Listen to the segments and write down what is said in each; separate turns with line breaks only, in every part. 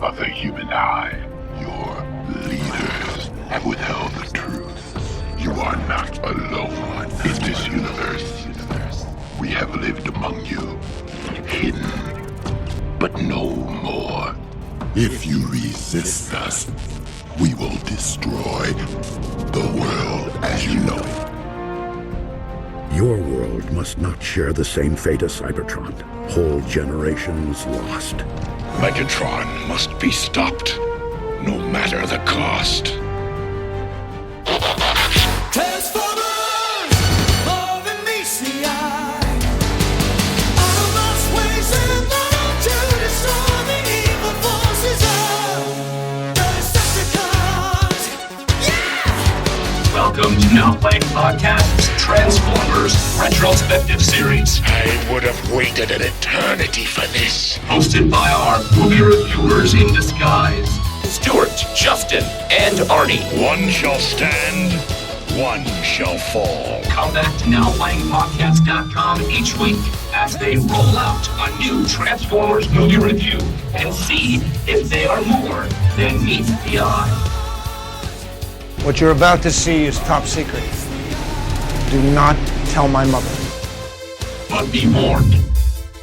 of the human eye. Your leaders have withheld the truth. You are not alone in this universe. We have lived among you, hidden, but no more. If you resist us, we will destroy the world as you know it.
Your world must not share the same fate as Cybertron. Whole generations lost.
Megatron must be stopped, no matter the cost.
Welcome to Now Playing Podcast's Transformers Retrospective Series.
I would have waited an eternity for this.
Hosted by our movie reviewers in disguise, Stuart, Justin, and Arnie.
One shall stand, one shall fall.
Come back to NowPlayingPodcast.com each week as they roll out a new Transformers movie review and see if they are more than meets the eye.
What you're about to see is top secret. Do not tell my mother.
But be warned,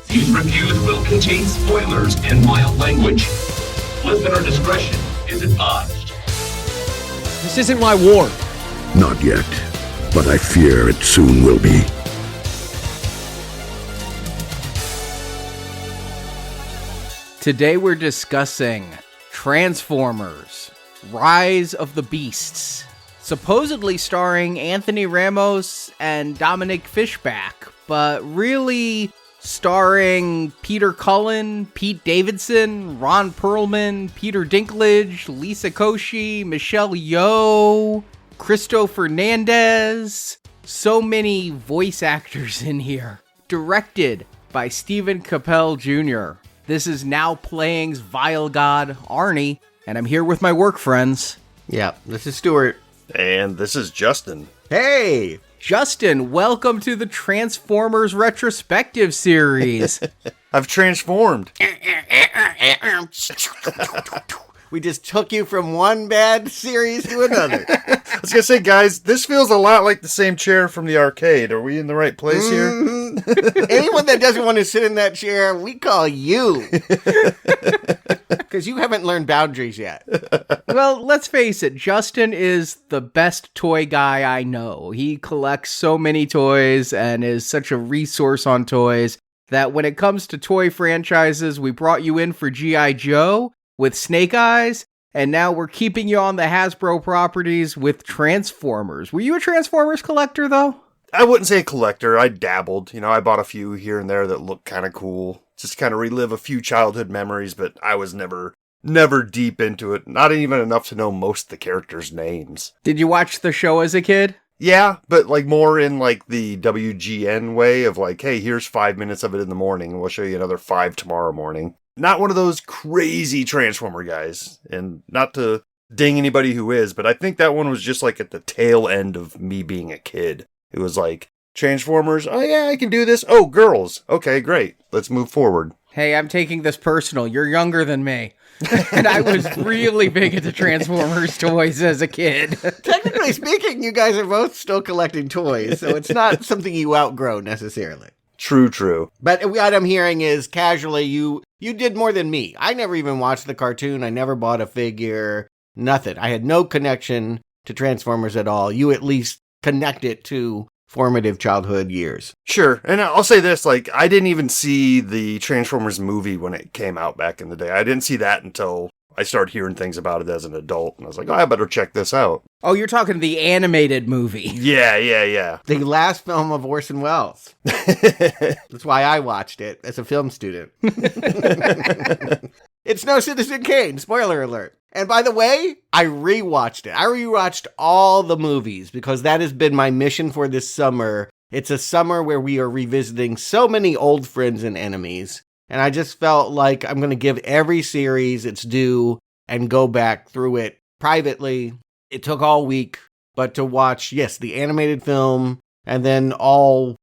these reviews will contain spoilers and mild language. Listener discretion is advised.
This isn't my war.
Not yet, but I fear it soon will be.
Today we're discussing Transformers Rise of the Beasts, supposedly starring Anthony Ramos and Dominic Fishback, but really starring Peter Cullen, Pete Davidson, Ron Perlman, Peter Dinklage, Lisa Koshy, Michelle Yeoh, Cristo Fernandez. So many voice actors in here. Directed by Stephen Capel Jr. This is Now Playing's Vile God, Arnie. And I'm here with my work friends.
Yeah, this is Stuart.
And this is Justin.
Hey!
Justin, welcome to the Transformers Retrospective Series.
I've transformed.
We just took you from one bad series to another.
I was going to say, guys, this feels a lot like the same chair from the arcade. Are we in the right place here?
Anyone that doesn't want to sit in that chair, we call you. Because you haven't learned boundaries yet.
Well, let's face it, Justin is the best toy guy I know. He collects so many toys and is such a resource on toys that when it comes to toy franchises, we brought you in for G.I. Joe with Snake Eyes, and now we're keeping you on the Hasbro properties with Transformers. Were you a Transformers collector, though?
I wouldn't say a collector. I dabbled. I bought a few here and there that looked kind of cool. Just kind of relive a few childhood memories, but I was never deep into it. Not even enough to know most of the characters' names.
Did you watch the show as a kid?
Yeah, but more in the WGN way of hey, here's 5 minutes of it in the morning, and we'll show you another 5 tomorrow morning. Not one of those crazy Transformer guys, and not to ding anybody who is, but I think that one was just at the tail end of me being a kid. It was Transformers, oh yeah, I can do this. Oh, girls, okay, great, let's move forward.
Hey, I'm taking this personal. You're younger than me. And I was really big into Transformers toys as a kid.
Technically speaking, you guys are both still collecting toys, so it's not something you outgrow necessarily.
True.
But what I'm hearing is casually you did more than me. I never even watched the cartoon. I never bought a figure. Nothing. I had no connection to Transformers at all. You at least connect it to formative childhood years.
Sure. And I'll say this, I didn't even see the Transformers movie when it came out back in the day. I didn't see that until I started hearing things about it as an adult. And I was like, I better check this out.
Oh, you're talking the animated movie.
Yeah.
The last film of Orson Welles. That's why I watched it as a film student. It's no Citizen Kane, spoiler alert. And by the way, I rewatched it. I rewatched all the movies because that has been my mission for this summer. It's a summer where we are revisiting so many old friends and enemies. And I just felt like I'm going to give every series its due and go back through it privately. It took all week, but to watch, yes, the animated film and then all,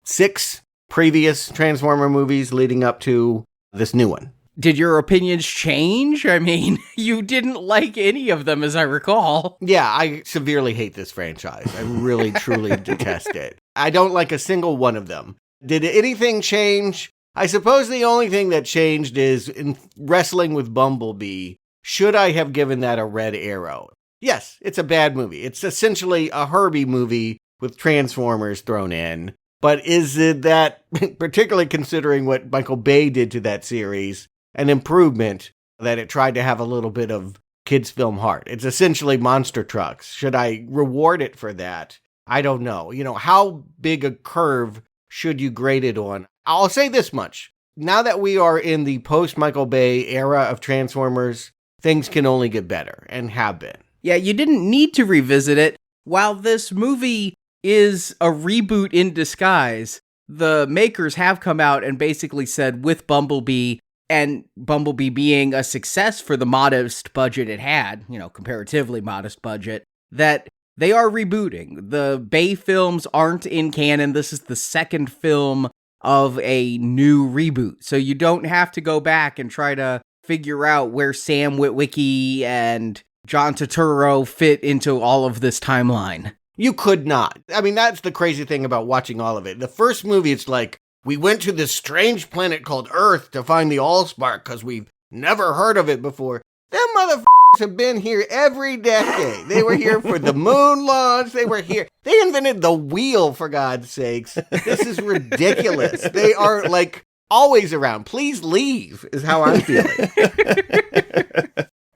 6 previous Transformer movies leading up to this new one.
Did your opinions change? I mean, you didn't like any of them, as I recall.
Yeah, I severely hate this franchise. I really, truly detest it. I don't like a single one of them. Did anything change? I suppose the only thing that changed is in wrestling with Bumblebee. Should I have given that a red arrow? Yes, it's a bad movie. It's essentially a Herbie movie with Transformers thrown in. But is it that, particularly considering what Michael Bay did to that series, an improvement that it tried to have a little bit of kids' film heart? It's essentially monster trucks. Should I reward it for that? I don't know. How big a curve should you grade it on? I'll say this much. Now that we are in the post-Michael Bay era of Transformers, things can only get better, and have been.
Yeah, you didn't need to revisit it. While this movie is a reboot in disguise, the makers have come out and basically said with Bumblebee, and Bumblebee being a success for the modest budget it had, comparatively modest budget, that they are rebooting. The Bay films aren't in canon. This is the second film of a new reboot. So you don't have to go back and try to figure out where Sam Witwicky and John Turturro fit into all of this timeline.
You could not. I mean, that's the crazy thing about watching all of it. The first movie, it's like, we went to this strange planet called Earth to find the Allspark because we've never heard of it before. Them motherfuckers have been here every decade. They were here for the moon launch. They were here. They invented the wheel, for God's sakes. This is ridiculous. They are, always around. Please leave, is how I'm feeling.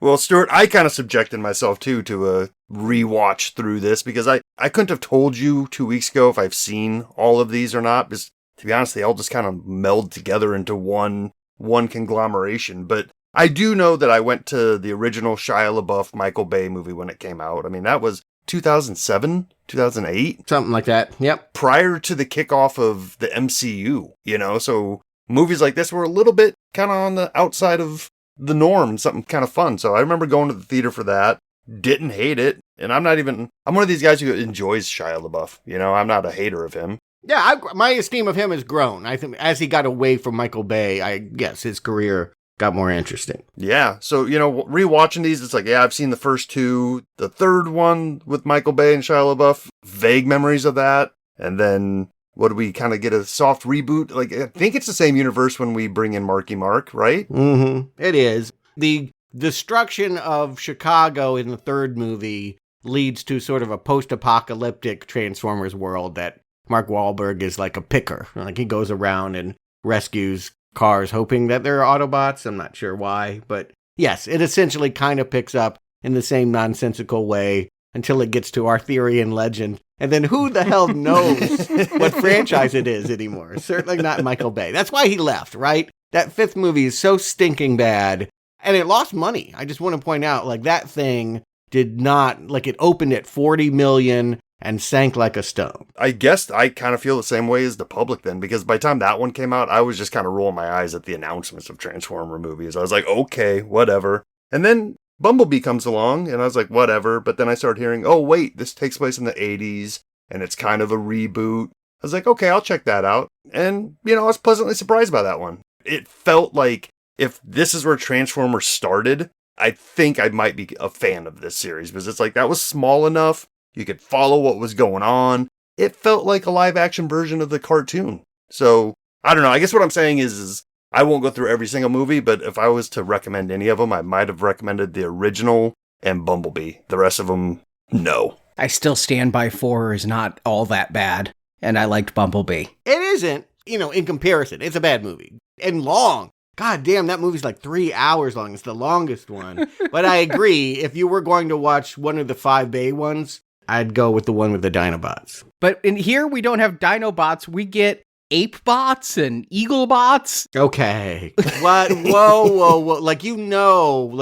Well, Stuart, I kind of subjected myself, too, to a rewatch through this because I couldn't have told you 2 weeks ago if I've seen all of these or not. Because, to be honest, they all just kind of meld together into one conglomeration. But I do know that I went to the original Shia LaBeouf Michael Bay movie when it came out. I mean, that was 2007, 2008?
Something like that, yep.
Prior to the kickoff of the MCU, so movies like this were a little bit kind of on the outside of the norm, something kind of fun. So I remember going to the theater for that, didn't hate it, and I'm one of these guys who enjoys Shia LaBeouf. I'm not a hater of him.
Yeah, my esteem of him has grown. I think as he got away from Michael Bay, I guess his career got more interesting.
Yeah, so, rewatching these, it's like, yeah, I've seen the first two. The third one with Michael Bay and Shia LaBeouf, vague memories of that. And then, what do we kind of get a soft reboot? I think it's the same universe when we bring in Marky Mark, right?
Mm-hmm. It is. The destruction of Chicago in the third movie leads to sort of a post-apocalyptic Transformers world that Mark Wahlberg is like a picker. He goes around and rescues cars hoping that they're Autobots. I'm not sure why, but yes, it essentially kind of picks up in the same nonsensical way until it gets to Arthurian legend. And then who the hell knows what franchise it is anymore? Certainly not Michael Bay. That's why he left, right? That fifth movie is so stinking bad, and it lost money. I just want to point out, that thing did not, it opened at $40 million and sank like a stone.
I guess I kind of feel the same way as the public then, because by the time that one came out, I was just kind of rolling my eyes at the announcements of Transformer movies. I was like, okay, whatever. And then Bumblebee comes along, and I was like, whatever. But then I started hearing, oh, wait, this takes place in the 80s, and it's kind of a reboot. I was like, okay, I'll check that out. And, I was pleasantly surprised by that one. It felt like if this is where Transformers started, I think I might be a fan of this series, because it's like, that was small enough. You could follow what was going on. It felt like a live-action version of the cartoon. So, I don't know. I guess what I'm saying is I won't go through every single movie, but if I was to recommend any of them, I might have recommended the original and Bumblebee. The rest of them, no.
I still stand by 4 is not all that bad, and I liked Bumblebee.
It isn't, in comparison. It's a bad movie. And long. God damn, that movie's 3 hours long. It's the longest one. But I agree, if you were going to watch one of the 5 Bay ones, I'd go with the one with the Dinobots.
But in here, we don't have Dinobots. We get ape bots and eagle bots.
Okay. What? Whoa.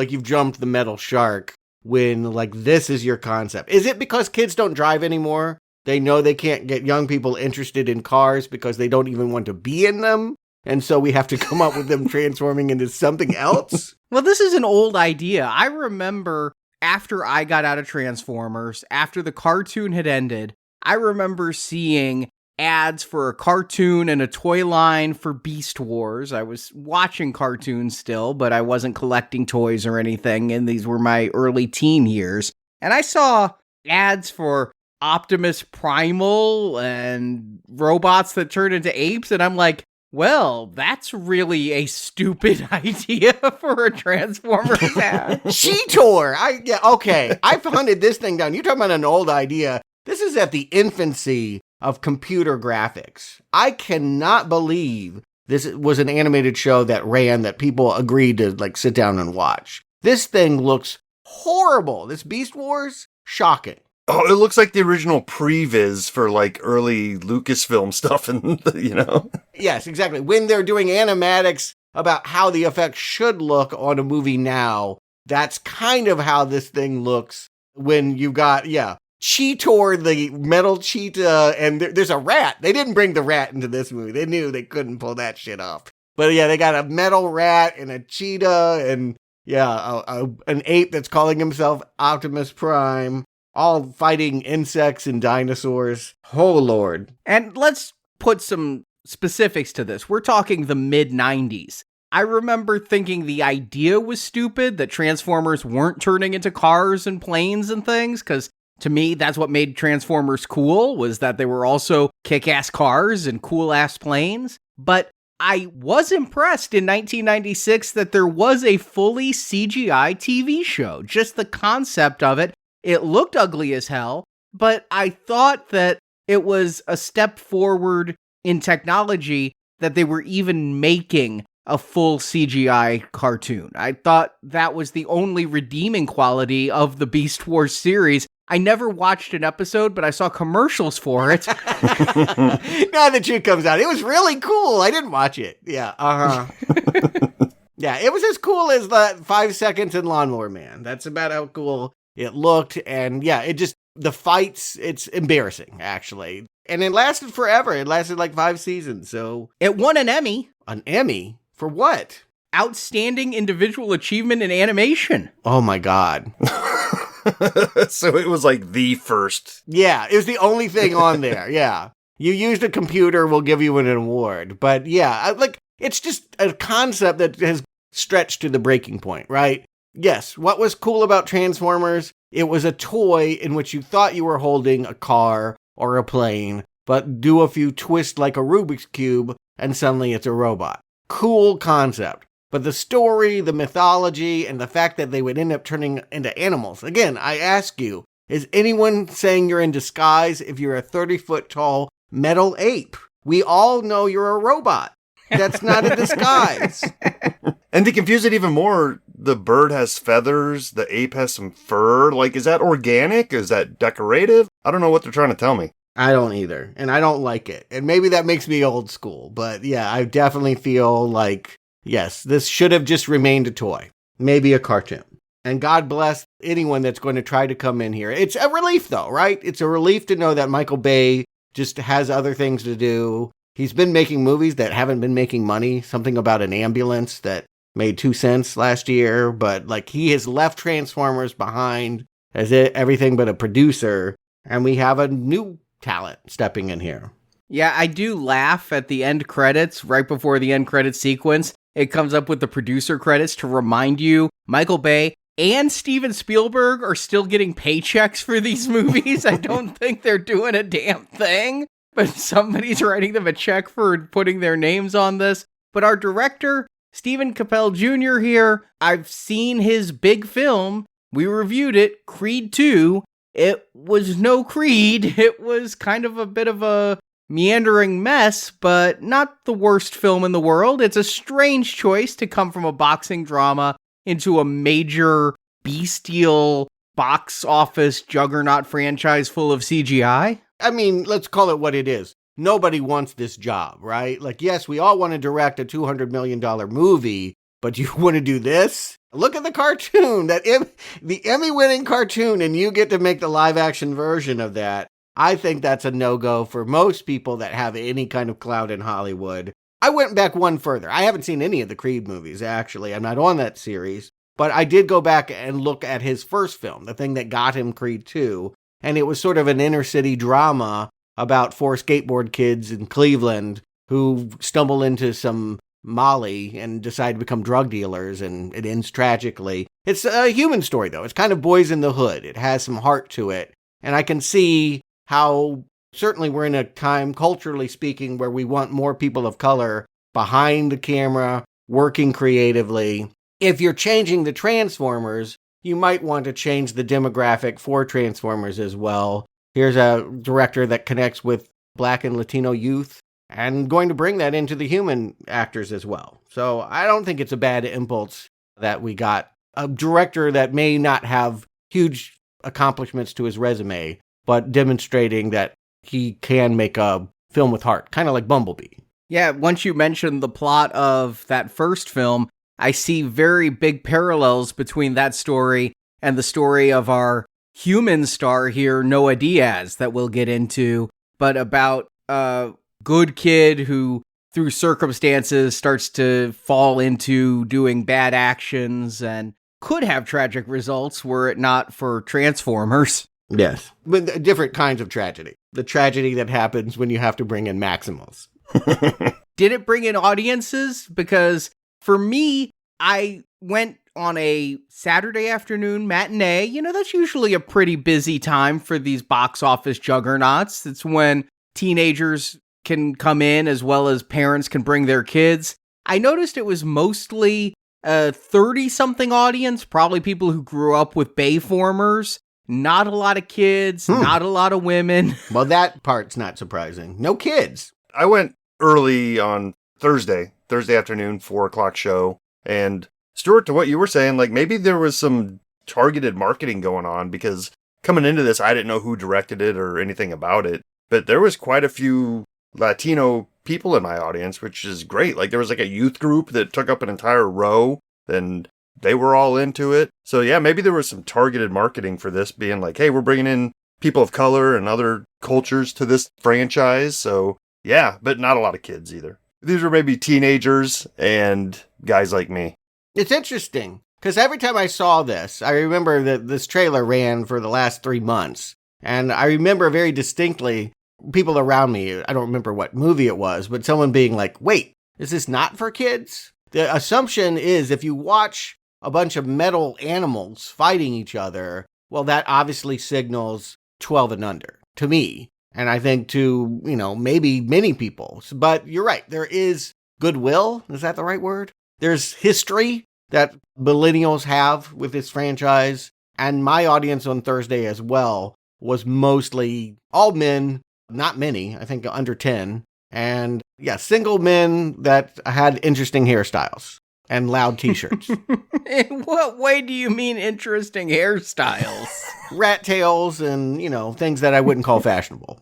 You've jumped the metal shark when, this is your concept. Is it because kids don't drive anymore? They know they can't get young people interested in cars because they don't even want to be in them? And so we have to come up with them transforming into something else?
Well, this is an old idea. I remember after I got out of Transformers, after the cartoon had ended, I remember seeing ads for a cartoon and a toy line for Beast Wars. I was watching cartoons still, but I wasn't collecting toys or anything, and these were my early teen years. And I saw ads for Optimus Primal and robots that turn into apes, and I'm like, well, that's really a stupid idea for a Transformers ad.
Cheetor! Okay. I hunted this thing down. You're talking about an old idea. This is at the infancy of computer graphics. I cannot believe this was an animated show that ran that people agreed to like sit down and watch. This thing looks horrible. This Beast Wars, shocking.
Oh, it looks like the original previs for like early Lucasfilm stuff, and
Yes, exactly. When they're doing animatics about how the effects should look on a movie now, that's kind of how this thing looks when you got, Cheetor, the metal cheetah, and there's a rat. They didn't bring the rat into this movie. They knew they couldn't pull that shit off. But yeah, they got a metal rat and a cheetah and an ape that's calling himself Optimus Prime, all fighting insects and dinosaurs. Oh, Lord.
And let's put some specifics to this. We're talking the mid-90s. I remember thinking the idea was stupid, that Transformers weren't turning into cars and planes and things, because to me, that's what made Transformers cool, was that they were also kick-ass cars and cool-ass planes. But I was impressed in 1996 that there was a fully CGI TV show. Just the concept of it. It looked ugly as hell, but I thought that it was a step forward in technology that they were even making a full CGI cartoon. I thought that was the only redeeming quality of the Beast Wars series. I never watched an episode, but I saw commercials for it.
Now the truth comes out. It was really cool. I didn't watch it. Yeah, Yeah, it was as cool as the 5 seconds in Lawnmower Man. That's about how cool it looked. And the fights, it's embarrassing, actually. And it lasted forever. It lasted like 5 seasons, so.
It won an Emmy.
An Emmy? For what?
Outstanding Individual Achievement in Animation.
Oh my God.
So it was like the first.
Yeah, it was the only thing on there. Yeah. You used a computer, we'll give you an award. But yeah, it's just a concept that has stretched to the breaking point, right? Yes, what was cool about Transformers? It was a toy in which you thought you were holding a car or a plane, but do a few twists like a Rubik's Cube, and suddenly it's a robot. Cool concept. But the story, the mythology, and the fact that they would end up turning into animals. Again, I ask you, is anyone saying you're in disguise if you're a 30-foot tall metal ape? We all know you're a robot. That's not a disguise.
And to confuse it even more, the bird has feathers, the ape has some fur. Like, is that organic? Is that decorative? I don't know what they're trying to tell me.
I don't either, and I don't like it. And maybe that makes me old school, but yeah, I definitely feel like, yes, this should have just remained a toy, maybe a cartoon. And God bless anyone that's going to try to come in here. It's a relief, though, right? It's a relief to know that Michael Bay just has other things to do. He's been making movies that haven't been making money, something about an ambulance that made 2 cents last year, but like he has left Transformers behind as everything but a producer, and we have a new talent stepping in here.
Yeah, I do laugh at the end credits, right before the end credit sequence. It comes up with the producer credits to remind you Michael Bay and Steven Spielberg are still getting paychecks for these movies. I don't think they're doing a damn thing, but somebody's writing them a check for putting their names on this. But our director, Stephen Capel Jr. here, I've seen his big film. We reviewed it, Creed 2. It was no Creed. It was kind of a bit of a meandering mess, but not the worst film in the world. It's a strange choice to come from a boxing drama into a major bestial box office juggernaut franchise full of CGI.
I mean, let's call it what it is. Nobody wants this job, right? Like, yes, we all want to direct a $200 million movie, but you want to do this? Look at the cartoon, the Emmy-winning cartoon, and you get to make the live-action version of that. I think that's a no-go for most people that have any kind of clout in Hollywood. I went back one further. I haven't seen any of the Creed movies, actually. I'm not on that series. But I did go back and look at his first film, the thing that got him Creed 2, and it was sort of an inner-city drama about 4 skateboard kids in Cleveland who stumble into some Molly and decide to become drug dealers, and it ends tragically. It's a human story, though. It's kind of Boys in the Hood. It has some heart to it. And I can see how certainly we're in a time, culturally speaking, where we want more people of color behind the camera, working creatively. If you're changing the Transformers, you might want to change the demographic for Transformers as well. Here's a director that connects with Black and Latino youth, and going to bring that into the human actors as well. So I don't think it's a bad impulse that we got a director that may not have huge accomplishments to his resume, but demonstrating that he can make a film with heart, kind of like Bumblebee.
Yeah, once you mentioned the plot of that first film, I see very big parallels between that story and the story of our human star here, Noah Diaz, that we'll get into, but about good kid who, through circumstances, starts to fall into doing bad actions and could have tragic results were it not for Transformers.
Yes. But different kinds of tragedy. The tragedy that happens when you have to bring in Maximals.
Did it bring in audiences? Because for me, I went on a Saturday afternoon matinee. You know, that's usually a pretty busy time for these box office juggernauts. It's when teenagers can come in as well as parents can bring their kids. I noticed it was mostly a 30-something audience, probably people who grew up with Bayformers. Not a lot of kids, not a lot of women.
Well, that part's not surprising. No kids.
I went early on Thursday afternoon, 4:00 show. And Stuart, to what you were saying, like maybe there was some targeted marketing going on, because coming into this, I didn't know who directed it or anything about it. But there was quite a few Latino people in my audience, which is great. Like there was like a youth group that took up an entire row, and they were all into it. So yeah, maybe there was some targeted marketing for this, being like, hey, we're bringing in people of color and other cultures to this franchise. So yeah, but not a lot of kids either. These were maybe teenagers and guys like me.
It's interesting, because every time I saw this, I remember that this trailer ran for the last 3 months. And I remember very distinctly people around me, I don't remember what movie it was, but someone being like, wait, is this not for kids? The assumption is if you watch a bunch of metal animals fighting each other, well, that obviously signals 12 and under to me. And I think to, maybe many people. But you're right. There is goodwill. Is that the right word? There's history that millennials have with this franchise. And my audience on Thursday as well was mostly all men, not many, I think under 10. And yeah, single men that had interesting hairstyles and loud t-shirts.
In what way do you mean interesting hairstyles?
Rat tails and, things that I wouldn't call fashionable.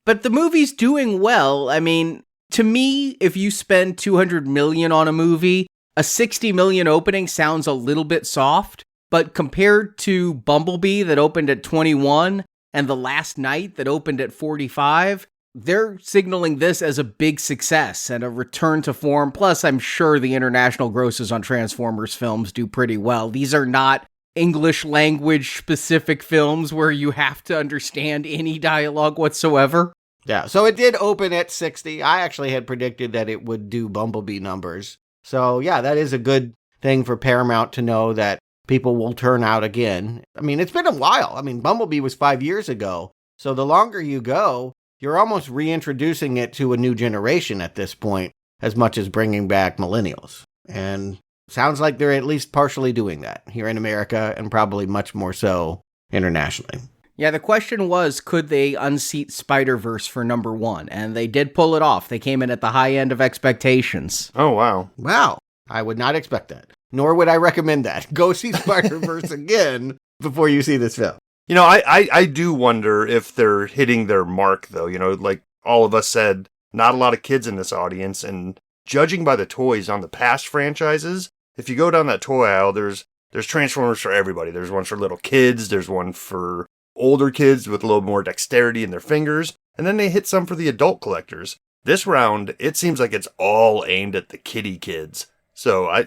But the movie's doing well. I mean, to me, if you spend $200 million on a movie, a $60 million opening sounds a little bit soft. But compared to Bumblebee that opened at 21 and The Last Night that opened at 45, they're signaling this as a big success and a return to form. Plus, I'm sure the international grosses on Transformers films do pretty well. These are not English language specific films where you have to understand any dialogue whatsoever.
Yeah, so it did open at 60. I actually had predicted that it would do Bumblebee numbers. So yeah, that is a good thing for Paramount to know that people will turn out again. I mean, it's been a while. I mean, Bumblebee was 5 years ago. So the longer you go, you're almost reintroducing it to a new generation at this point, as much as bringing back millennials. And sounds like they're at least partially doing that here in America, and probably much more so internationally.
Yeah, the question was, could they unseat Spider-Verse for number 1? And they did pull it off. They came in at the high end of expectations.
Oh, wow.
Wow. I would not expect that. Nor would I recommend that. Go see Spider-Verse again before you see this film.
I do wonder if they're hitting their mark, though. Like all of us said, not a lot of kids in this audience. And judging by the toys on the past franchises, if you go down that toy aisle, there's Transformers for everybody. There's one for little kids. There's one for older kids with a little more dexterity in their fingers. And then they hit some for the adult collectors. This round, it seems like it's all aimed at the kiddie kids. So, I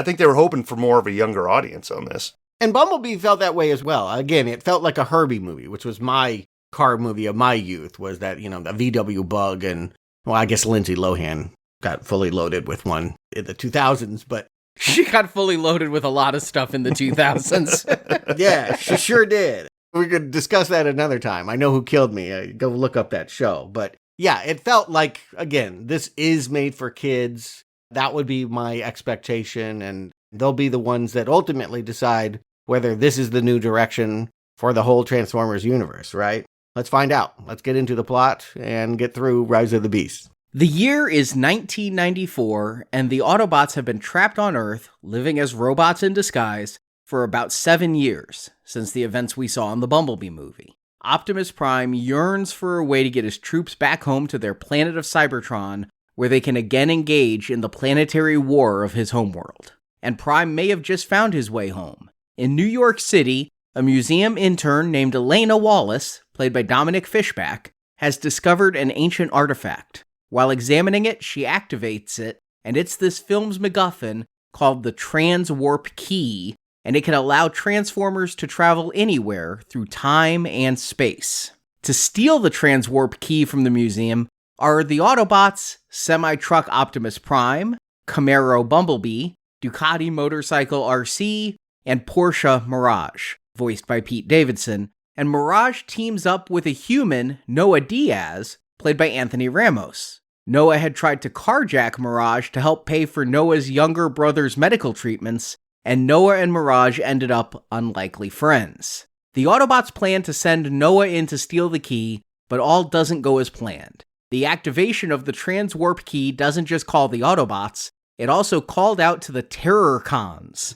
think they were hoping for more of a younger audience on this.
And Bumblebee felt that way as well. Again, it felt like a Herbie movie, which was my car movie of my youth was that, the VW Bug, and, well, I guess Lindsay Lohan got fully loaded with one in the 2000s, but
she got fully loaded with a lot of stuff in the 2000s.
yeah, she sure did. We could discuss that another time. I Know Who Killed Me. Go look up that show. But yeah, it felt like, again, this is made for kids. That would be my expectation. And they'll be the ones that ultimately decide whether this is the new direction for the whole Transformers universe, right? Let's find out. Let's get into the plot and get through Rise of the Beasts.
The year is 1994, and the Autobots have been trapped on Earth, living as robots in disguise, for about 7 years, since the events we saw in the Bumblebee movie. Optimus Prime yearns for a way to get his troops back home to their planet of Cybertron, where they can again engage in the planetary war of his homeworld. And Prime may have just found his way home. In New York City, a museum intern named Elena Wallace, played by Dominic Fishback, has discovered an ancient artifact. While examining it, she activates it, and it's this film's MacGuffin called the Transwarp Key, and it can allow Transformers to travel anywhere through time and space. To steal the Transwarp Key from the museum are the Autobots, Semi-Truck Optimus Prime, Camaro Bumblebee, Ducati Motorcycle RC, and Porsche Mirage, voiced by Pete Davidson, and Mirage teams up with a human, Noah Diaz, played by Anthony Ramos. Noah had tried to carjack Mirage to help pay for Noah's younger brother's medical treatments, and Noah and Mirage ended up unlikely friends. The Autobots plan to send Noah in to steal the key, but all doesn't go as planned. The activation of the Transwarp Key doesn't just call the Autobots, it also called out to the Terrorcons,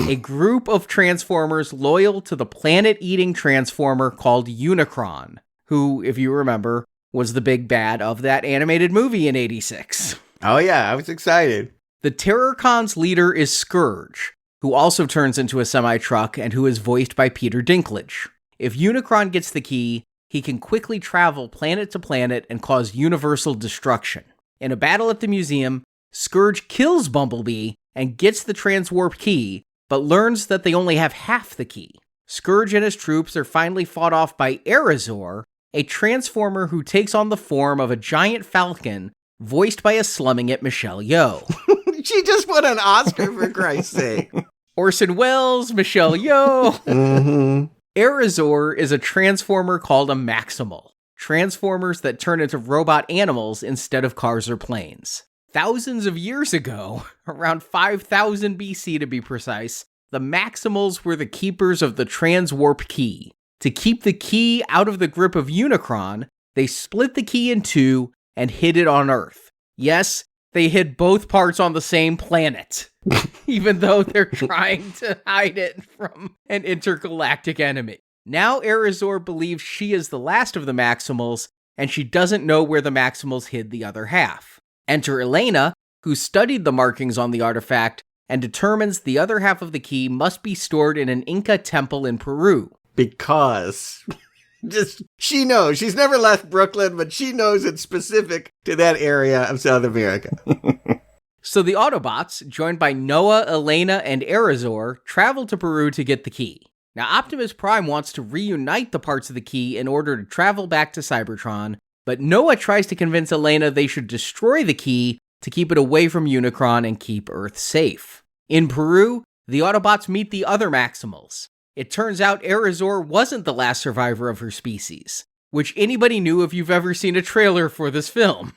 a group of Transformers loyal to the planet-eating Transformer called Unicron, who, if you remember, was the big bad of that animated movie in '86.
Oh yeah, I was excited.
The Terrorcons' leader is Scourge, who also turns into a semi-truck and who is voiced by Peter Dinklage. If Unicron gets the key, he can quickly travel planet to planet and cause universal destruction. In a battle at the museum, Scourge kills Bumblebee and gets the Transwarp Key, but learns that they only have half the key. Scourge and his troops are finally fought off by Arizor, a Transformer who takes on the form of a giant falcon, voiced by a slumming it Michelle Yeoh.
She just won an Oscar, for Christ's sake.
Orson Welles, Michelle Yeoh.
Mm-hmm.
Arizor is a Transformer called a Maximal. Transformers that turn into robot animals instead of cars or planes. Thousands of years ago, around 5000 BC to be precise, the Maximals were the keepers of the Transwarp Key. To keep the key out of the grip of Unicron, they split the key in two and hid it on Earth. Yes, they hid both parts on the same planet, even though they're trying to hide it from an intergalactic enemy. Now Arizor believes she is the last of the Maximals, and she doesn't know where the Maximals hid the other half. Enter Elena, who studied the markings on the artifact and determines the other half of the key must be stored in an Inca temple in Peru.
Because she knows. She's never left Brooklyn, but she knows it's specific to that area of South America.
So the Autobots, joined by Noah, Elena, and Arizor, travel to Peru to get the key. Now Optimus Prime wants to reunite the parts of the key in order to travel back to Cybertron, but Noah tries to convince Elena they should destroy the key to keep it away from Unicron and keep Earth safe. In Peru, the Autobots meet the other Maximals. It turns out Arizor wasn't the last survivor of her species, which anybody knew if you've ever seen a trailer for this film.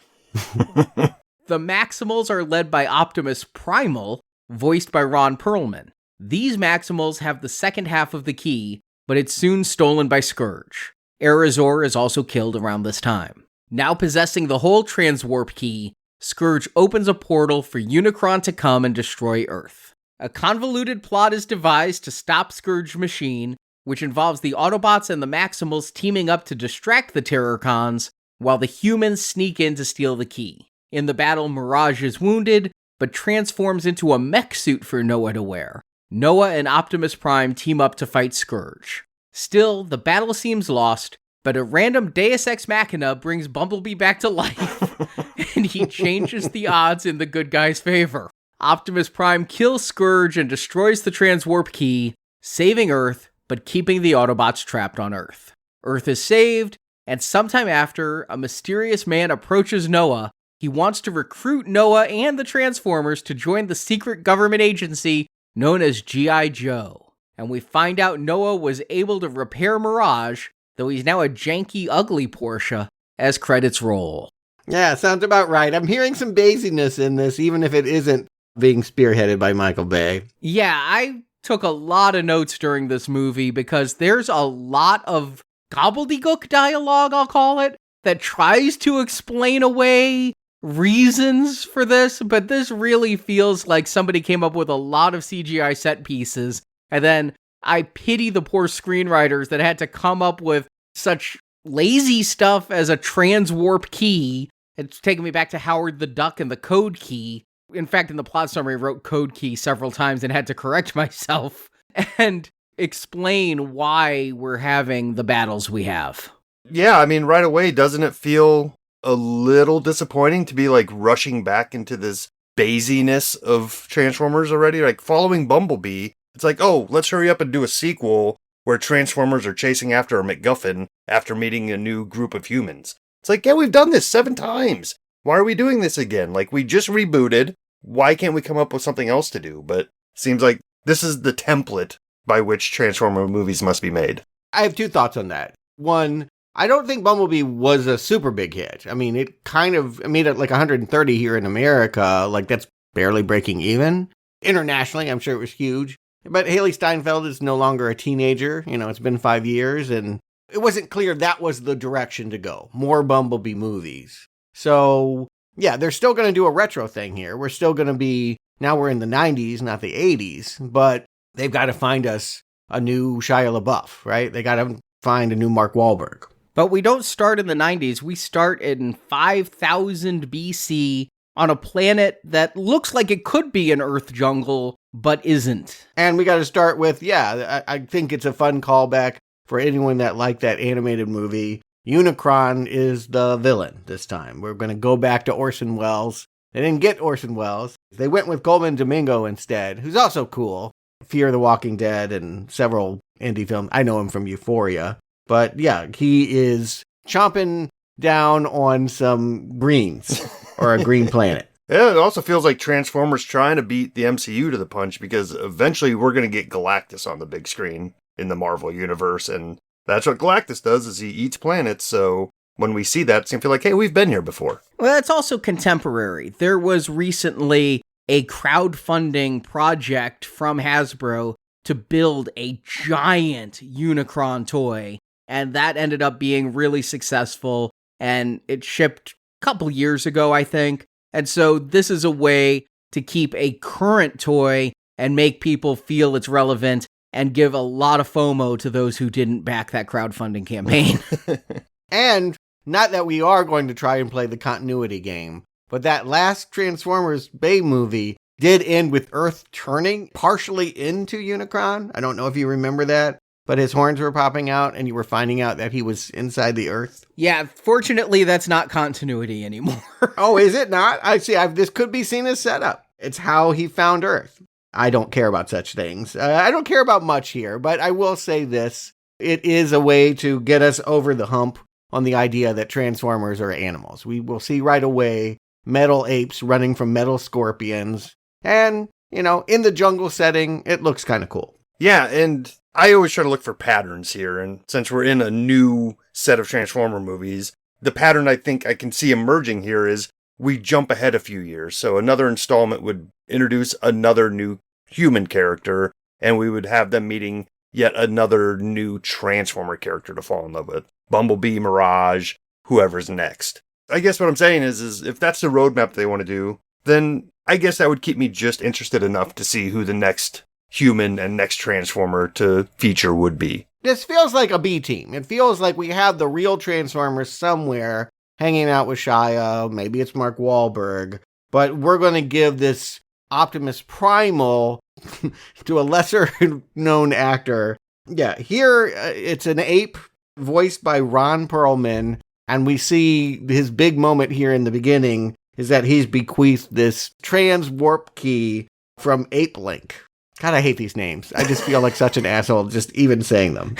The Maximals are led by Optimus Primal, voiced by Ron Perlman. These Maximals have the second half of the key, but it's soon stolen by Scourge. Arizor is also killed around this time. Now possessing the whole Transwarp Key, Scourge opens a portal for Unicron to come and destroy Earth. A convoluted plot is devised to stop Scourge's machine, which involves the Autobots and the Maximals teaming up to distract the Terrorcons, while the humans sneak in to steal the key. In the battle, Mirage is wounded, but transforms into a mech suit for Noah to wear. Noah and Optimus Prime team up to fight Scourge. Still, the battle seems lost, but a random Deus Ex Machina brings Bumblebee back to life, and he changes the odds in the good guy's favor. Optimus Prime kills Scourge and destroys the Transwarp Key, saving Earth, but keeping the Autobots trapped on Earth. Earth is saved, and sometime after, a mysterious man approaches Noah. He wants to recruit Noah and the Transformers to join the secret government agency known as G.I. Joe. And we find out Noah was able to repair Mirage, though he's now a janky, ugly Porsche, as credits roll.
Yeah, sounds about right. I'm hearing some Baysiness in this, even if it isn't being spearheaded by Michael Bay.
Yeah, I took a lot of notes during this movie because there's a lot of gobbledygook dialogue, I'll call it, that tries to explain away reasons for this, but this really feels like somebody came up with a lot of CGI set pieces, and then I pity the poor screenwriters that had to come up with such lazy stuff as a transwarp key. It's taking me back to Howard the Duck and the code key. In fact, in the plot summary, I wrote code key several times and had to correct myself and explain why we're having the battles we have.
Yeah, I mean, right away, doesn't it feel a little disappointing to be like rushing back into this Baysiness of Transformers already? Like following Bumblebee, it's like, oh, let's hurry up and do a sequel where Transformers are chasing after a MacGuffin after meeting a new group of humans. It's like, yeah, we've done this 7 times. Why are we doing this again? Like, we just rebooted. Why can't we come up with something else to do? But it seems like this is the template by which Transformer movies must be made.
I have 2 thoughts on that. One, I don't think Bumblebee was a super big hit. I mean, it made it like 130 here in America. Like, that's barely breaking even. Internationally, I'm sure it was huge. But Haley Steinfeld is no longer a teenager. You know, it's been 5 years, and it wasn't clear that was the direction to go. More Bumblebee movies. So, yeah, they're still going to do a retro thing here. We're still going to be, now we're in the 90s, not the 80s, but they've got to find us a new Shia LaBeouf, right? They got to find a new Mark Wahlberg.
But we don't start in the 90s. We start in 5000 BC on a planet that looks like it could be an Earth jungle, but isn't.
And we got to start with, I think it's a fun callback for anyone that liked that animated movie. Unicron is the villain this time. We're going to go back to Orson Welles. They didn't get Orson Welles. They went with Coleman Domingo instead, who's also cool. Fear the Walking Dead and several indie films. I know him from Euphoria. But yeah, he is chomping down on some greens or a green planet.
Yeah, it also feels like Transformers trying to beat the MCU to the punch because eventually we're going to get Galactus on the big screen in the Marvel universe. And that's what Galactus does, is he eats planets. So when we see that, it's going to feel like, hey, we've been here before.
Well, that's also contemporary. There was recently a crowdfunding project from Hasbro to build a giant Unicron toy. And that ended up being really successful, and it shipped a couple years ago, I think. And so this is a way to keep a current toy and make people feel it's relevant and give a lot of FOMO to those who didn't back that crowdfunding campaign.
And not that we are going to try and play the continuity game, but that last Transformers Bay movie did end with Earth turning partially into Unicron. I don't know if you remember that. But his horns were popping out, and you were finding out that he was inside the Earth.
Yeah, fortunately, that's not continuity anymore.
Oh, is it not? I see. This could be seen as setup. It's how he found Earth. I don't care about such things. I don't care about much here, but I will say this. It is a way to get us over the hump on the idea that Transformers are animals. We will see right away metal apes running from metal scorpions. And, you know, in the jungle setting, it looks kind of cool.
Yeah, and I always try to look for patterns here, and since we're in a new set of Transformer movies, the pattern I think I can see emerging here is we jump ahead a few years. So another installment would introduce another new human character, and we would have them meeting yet another new Transformer character to fall in love with. Bumblebee, Mirage, whoever's next. I guess what I'm saying is if that's the roadmap they want to do, then I guess that would keep me just interested enough to see who the next human and next Transformer to feature would be.
This feels like a B team. It feels like we have the real Transformers somewhere hanging out with Shia. Maybe it's Mark Wahlberg. But we're going to give this Optimus Primal to a lesser known actor. Yeah, here it's an ape voiced by Ron Perlman. And we see his big moment here in the beginning is that he's bequeathed this transwarp key from Ape Link. God, I hate these names. I just feel like such an asshole just even saying them.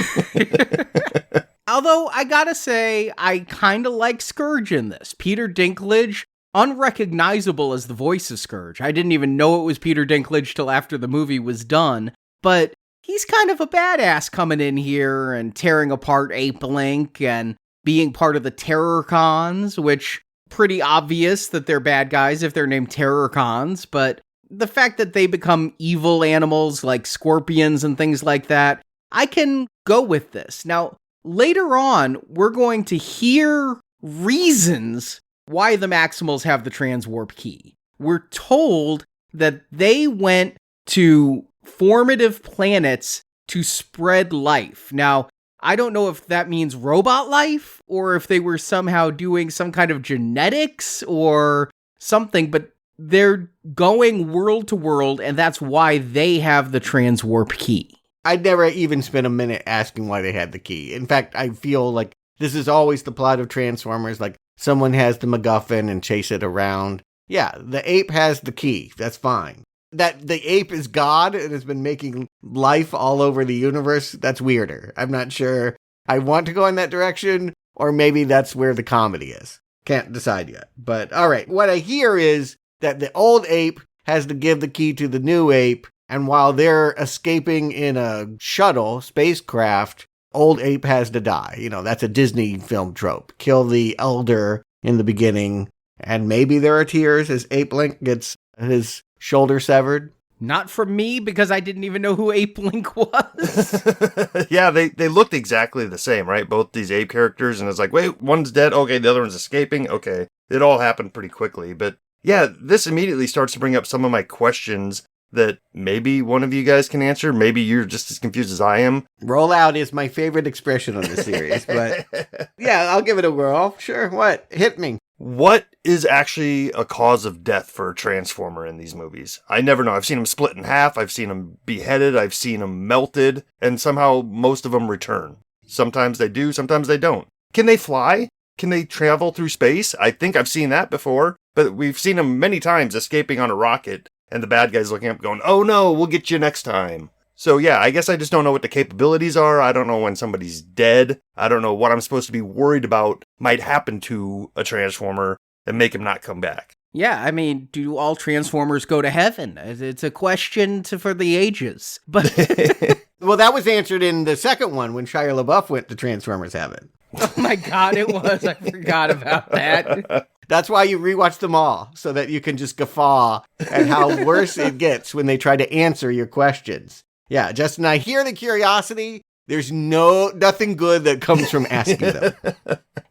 although I gotta say, I kind of like Scourge in this. Peter Dinklage, unrecognizable as the voice of Scourge. I didn't even know it was Peter Dinklage till after the movie was done, but he's kind of a badass coming in here and tearing apart Ape Link and being part of the Terrorcons, which pretty obvious that they're bad guys if they're named Terrorcons, but the fact that they become evil animals like scorpions and things like that, I can go with this. Now, later on, we're going to hear reasons why the Maximals have the transwarp key. We're told that they went to formative planets to spread life. Now, I don't know if that means robot life or if they were somehow doing some kind of genetics or something, but they're going world to world, and that's why they have the transwarp key.
I'd never even spent a minute asking why they had the key. In fact, I feel like this is always the plot of Transformers, like someone has the MacGuffin and chase it around. Yeah, the ape has the key. That's fine. That the ape is God and has been making life all over the universe, that's weirder. I'm not sure I want to go in that direction, or maybe that's where the comedy is. Can't decide yet. But all right, what I hear is that the old ape has to give the key to the new ape, and while they're escaping in a shuttle, spacecraft, old ape has to die. You know, that's a Disney film trope. Kill the elder in the beginning, and maybe there are tears as Ape Link gets his shoulder severed.
Not from me, because I didn't even know who Ape Link was.
Yeah, they looked exactly the same, right? Both these ape characters, and it's like, wait, one's dead, okay, the other one's escaping, okay. It all happened pretty quickly, but yeah, this immediately starts to bring up some of my questions that maybe one of you guys can answer. Maybe you're just as confused as I am.
Roll out is my favorite expression on the series, but yeah, I'll give it a whirl. Sure, what? Hit me.
What is actually a cause of death for a Transformer in these movies? I never know. I've seen them split in half. I've seen them beheaded. I've seen them melted. And somehow most of them return. Sometimes they do. Sometimes they don't. Can they fly? Can they travel through space? I think I've seen that before. But we've seen them many times escaping on a rocket. And the bad guys looking up going, oh no, we'll get you next time. So yeah, I guess I just don't know what the capabilities are. I don't know when somebody's dead. I don't know what I'm supposed to be worried about might happen to a Transformer and make him not come back.
Yeah, I mean, do all Transformers go to heaven? It's a question for the ages. But
well, that was answered in the second one when Shia LaBeouf went to Transformers Heaven.
Oh my God, it was. I forgot about that.
That's why you rewatch them all, so that you can just guffaw at how worse it gets when they try to answer your questions. Yeah, Justin, I hear the curiosity. There's nothing good that comes from asking them.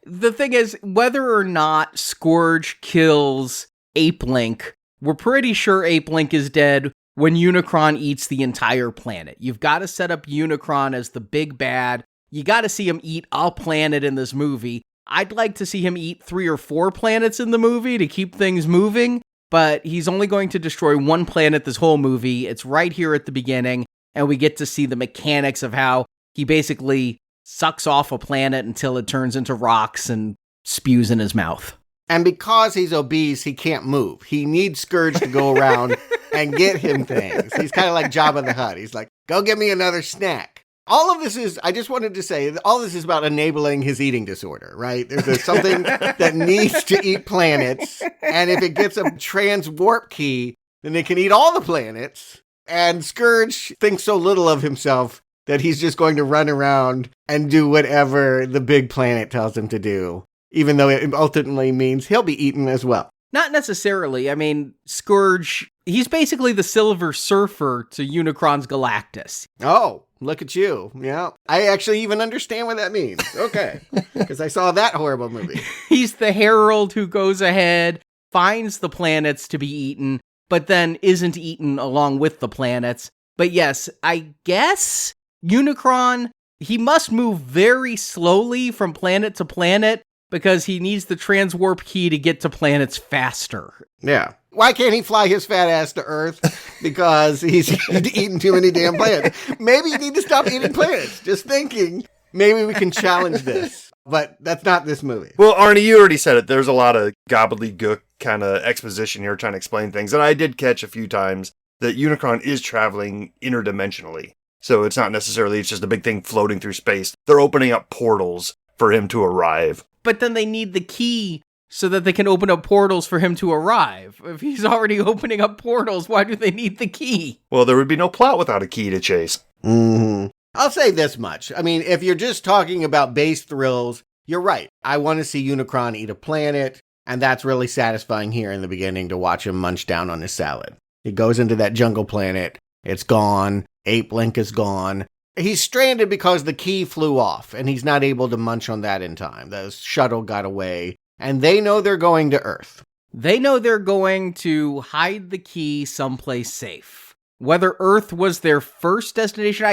The thing is, whether or not Scourge kills Ape Link, we're pretty sure Ape Link is dead when Unicron eats the entire planet. You've got to set up Unicron as the big bad. You got to see him eat a planet in this movie. I'd like to see him eat 3 or 4 planets in the movie to keep things moving, but he's only going to destroy one planet this whole movie. It's right here at the beginning, and we get to see the mechanics of how he basically sucks off a planet until it turns into rocks and spews in his mouth.
And because he's obese, he can't move. He needs Scourge to go around and get him things. He's kind of like Jabba the Hutt. He's like, go get me another snack. All of this is, I just wanted to say, all this is about enabling his eating disorder, right? There's something that needs to eat planets, and if it gets a transwarp key, then it can eat all the planets. And Scourge thinks so little of himself that he's just going to run around and do whatever the big planet tells him to do, even though it ultimately means he'll be eaten as well.
Not necessarily. I mean, Scourge, he's basically the Silver Surfer to Unicron's Galactus.
Oh, look at you. Yeah. I actually even understand what that means. Okay. Because I saw that horrible movie.
He's the herald who goes ahead, finds the planets to be eaten, but then isn't eaten along with the planets. But yes, I guess Unicron, he must move very slowly from planet to planet because he needs the transwarp key to get to planets faster.
Yeah. Why can't he fly his fat ass to Earth? Because he's eating too many damn planets. Maybe you need to stop eating planets. Just thinking, maybe we can challenge this. But that's not this movie.
Well, Arnie, you already said it. There's a lot of gobbledygook kind of exposition here trying to explain things. And I did catch a few times that Unicron is traveling interdimensionally. So it's not necessarily, it's just a big thing floating through space. They're opening up portals for him to arrive.
But then they need the key so that they can open up portals for him to arrive. If he's already opening up portals, why do they need the key?
Well, there would be no plot without a key to chase.
Mm-hmm. I'll say this much. I mean, if you're just talking about base thrills, you're right. I want to see Unicron eat a planet, and that's really satisfying here in the beginning to watch him munch down on his salad. He goes into that jungle planet. It's gone. Ape Link is gone. He's stranded because the key flew off, and he's not able to munch on that in time. The shuttle got away, and they know they're going to Earth.
They know they're going to hide the key someplace safe. Whether Earth was their first destination,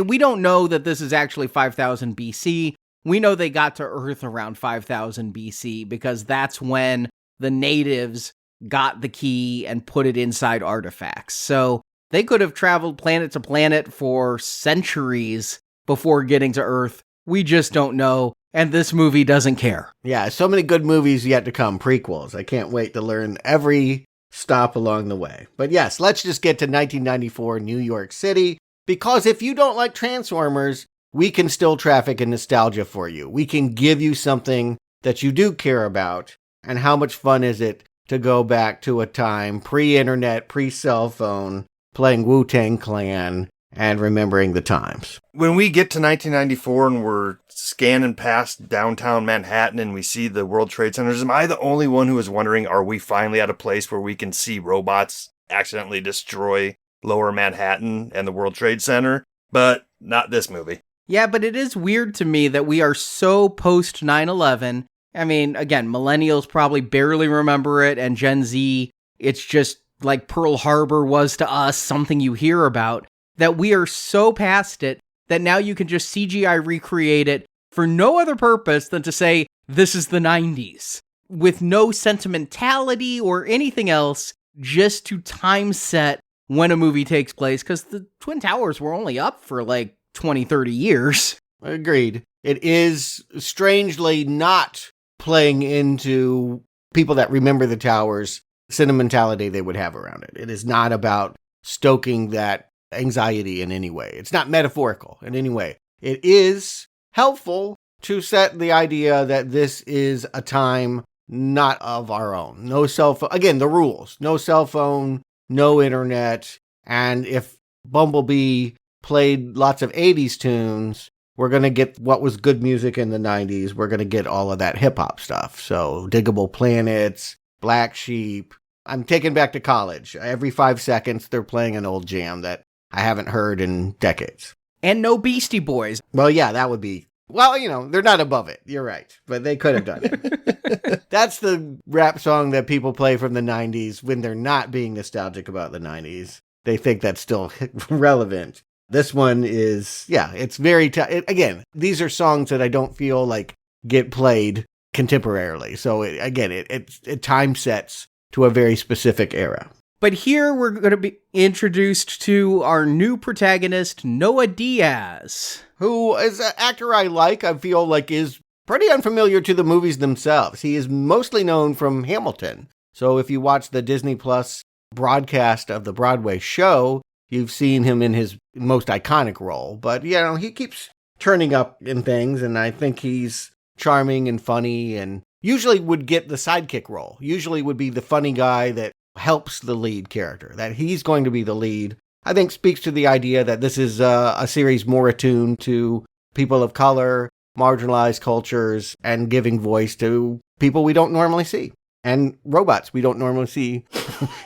we don't know that this is actually 5000 BC. We know they got to Earth around 5000 BC because that's when the natives got the key and put it inside artifacts. So they could have traveled planet to planet for centuries before getting to Earth. We just don't know, and this movie doesn't care.
Yeah, so many good movies yet to come, prequels. I can't wait to learn every stop along the way. But yes, let's just get to 1994 New York City, because if you don't like Transformers, we can still traffic in nostalgia for you. We can give you something that you do care about. And how much fun is it to go back to a time pre-internet, pre-cell phone, playing Wu-Tang Clan and remembering the times.
When we get to 1994 and we're scanning past downtown Manhattan and we see the World Trade Centers, am I the only one who is wondering, are we finally at a place where we can see robots accidentally destroy Lower Manhattan and the World Trade Center? But not this movie.
Yeah, but it is weird to me that we are so post 9/11. I mean, again, millennials probably barely remember it, and Gen Z, it's just like Pearl Harbor was to us, something you hear about, that we are so past it that now you can just CGI recreate it for no other purpose than to say, this is the 90s, with no sentimentality or anything else, just to time set when a movie takes place, because the Twin Towers were only up for like 20, 30 years.
Agreed. It is strangely not playing into people that remember the towers, sentimentality they would have around it. It is not about stoking that anxiety in any way. It's not metaphorical in any way. It is helpful to set the idea that this is a time not of our own. No cell phone. Again, the rules. No cell phone, no internet. And if Bumblebee played lots of 80s tunes, we're going to get what was good music in the 90s. We're going to get all of that hip-hop stuff. So Diggable Planets, Black Sheep. I'm taken back to college. Every 5 seconds, they're playing an old jam that I haven't heard in decades.
And no Beastie Boys.
Well, yeah, that would be... Well, they're not above it. You're right. But they could have done it. That's the rap song that people play from the 90s when they're not being nostalgic about the 90s. They think that's still relevant. This one is, it's very... again, these are songs that I don't feel like get played contemporarily. So, it time sets to a very specific era.
But here we're going to be introduced to our new protagonist, Noah Diaz,
who is an actor I like. I feel like is pretty unfamiliar to the movies themselves. He is mostly known from Hamilton. So if you watch the Disney Plus broadcast of the Broadway show, you've seen him in his most iconic role. But, he keeps turning up in things, and I think he's charming and funny, and usually would get the sidekick role. Usually would be the funny guy that helps the lead character, that he's going to be the lead. I think speaks to the idea that this is a series more attuned to people of color, marginalized cultures, and giving voice to people we don't normally see. And robots we don't normally see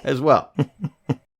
as well.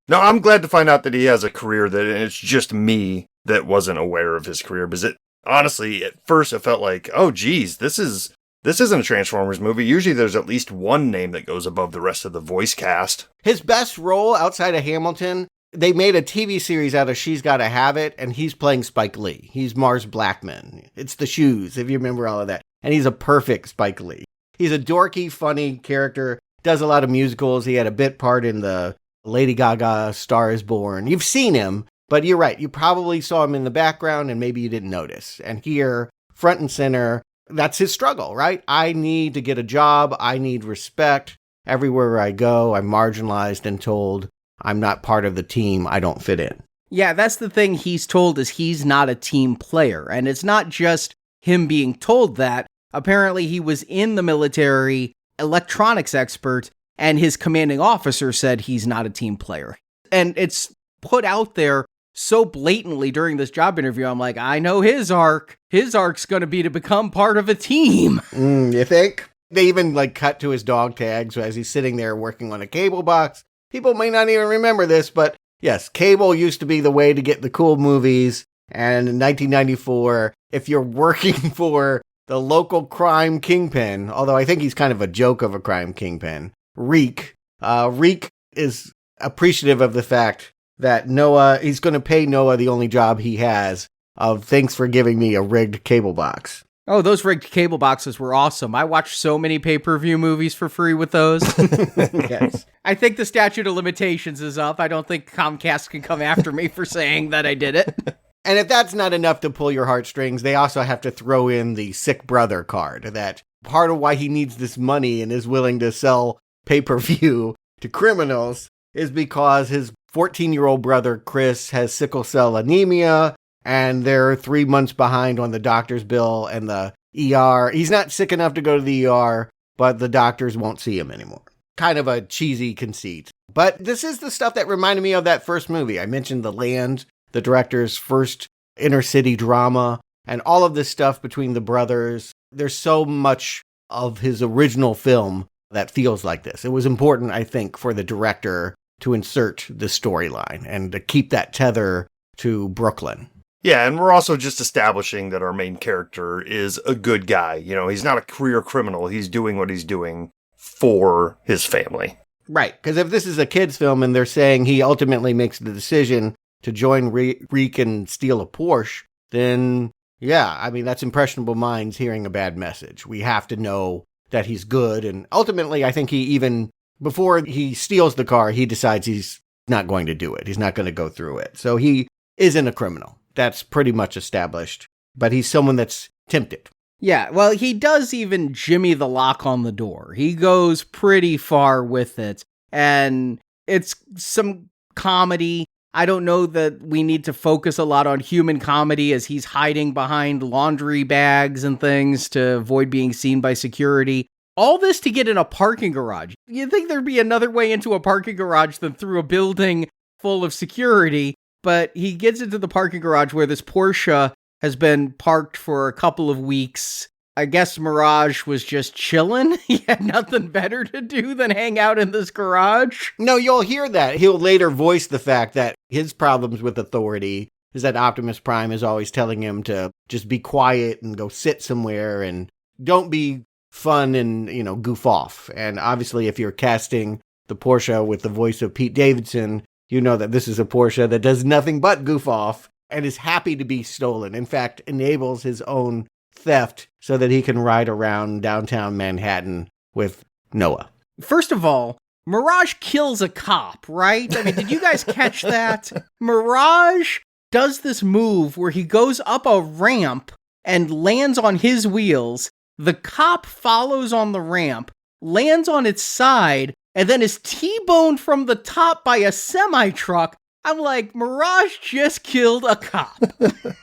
No, I'm glad to find out that he has a career and it's just me that wasn't aware of his career. Because honestly, at first it felt like, oh geez, this isn't a Transformers movie. Usually there's at least one name that goes above the rest of the voice cast.
His best role outside of Hamilton, they made a TV series out of She's Gotta Have It, and he's playing Spike Lee. He's Mars Blackman. It's The Shoes, if you remember all of that. And he's a perfect Spike Lee. He's a dorky, funny character, does a lot of musicals. He had a bit part in the Lady Gaga Star is Born. You've seen him, but you're right. You probably saw him in the background, and maybe you didn't notice. And here, front and center, that's his struggle, right? I need to get a job. I need respect. Everywhere I go, I'm marginalized and told I'm not part of the team. I don't fit in.
Yeah, that's the thing he's told is he's not a team player. And it's not just him being told that. Apparently he was in the military, electronics expert, and his commanding officer said he's not a team player. And it's put out there so blatantly during this job interview. I'm like, I know his arc. His arc's going to be to become part of a team.
You think? They even cut to his dog tags as he's sitting there working on a cable box. People may not even remember this, but yes, cable used to be the way to get the cool movies. And in 1994, if you're working for the local crime kingpin, although I think he's kind of a joke of a crime kingpin, Reek is appreciative of the fact that he's going to pay Noah the only job he has of thanks for giving me a rigged cable box.
Oh, those rigged cable boxes were awesome. I watched so many pay-per-view movies for free with those.
Yes.
I think the statute of limitations is up. I don't think Comcast can come after me for saying that I did it.
And if that's not enough to pull your heartstrings, they also have to throw in the sick brother card. That part of why he needs this money and is willing to sell pay-per-view to criminals is because his 14-year-old brother, Chris, has sickle cell anemia, and they're 3 months behind on the doctor's bill and the ER. He's not sick enough to go to the ER, but the doctors won't see him anymore. Kind of a cheesy conceit. But this is the stuff that reminded me of that first movie. I mentioned The Land, the director's first inner-city drama, and all of this stuff between the brothers. There's so much of his original film that feels like this. It was important, I think, for the director to insert the storyline and to keep that tether to Brooklyn.
Yeah, and we're also just establishing that our main character is a good guy. You know, he's not a career criminal. He's doing what he's doing for his family.
Right, because if this is a kid's film and they're saying he ultimately makes the decision to join Reek and steal a Porsche, then, yeah, I mean, that's impressionable minds hearing a bad message. We have to know that he's good, and ultimately, I think he even, before he steals the car, he decides he's not going to do it. He's not going to go through it. So he isn't a criminal. That's pretty much established. But he's someone that's tempted.
Yeah, well, he does even jimmy the lock on the door. He goes pretty far with it. And it's some comedy. I don't know that we need to focus a lot on human comedy as he's hiding behind laundry bags and things to avoid being seen by security. All this to get in a parking garage. You'd think there'd be another way into a parking garage than through a building full of security. But he gets into the parking garage where this Porsche has been parked for a couple of weeks. I guess Mirage was just chilling. He had nothing better to do than hang out in this garage.
No, you'll hear that. He'll later voice the fact that his problems with authority is that Optimus Prime is always telling him to just be quiet and go sit somewhere and don't be fun and, goof off. And obviously, if you're casting the Porsche with the voice of Pete Davidson, you know that this is a Porsche that does nothing but goof off and is happy to be stolen. In fact, enables his own theft so that he can ride around downtown Manhattan with Noah.
First of all, Mirage kills a cop, right? I mean, did you guys catch that? Mirage does this move where he goes up a ramp and lands on his wheels. The cop follows on the ramp, lands on its side, and then is T-boned from the top by a semi-truck. I'm like, Mirage just killed a cop.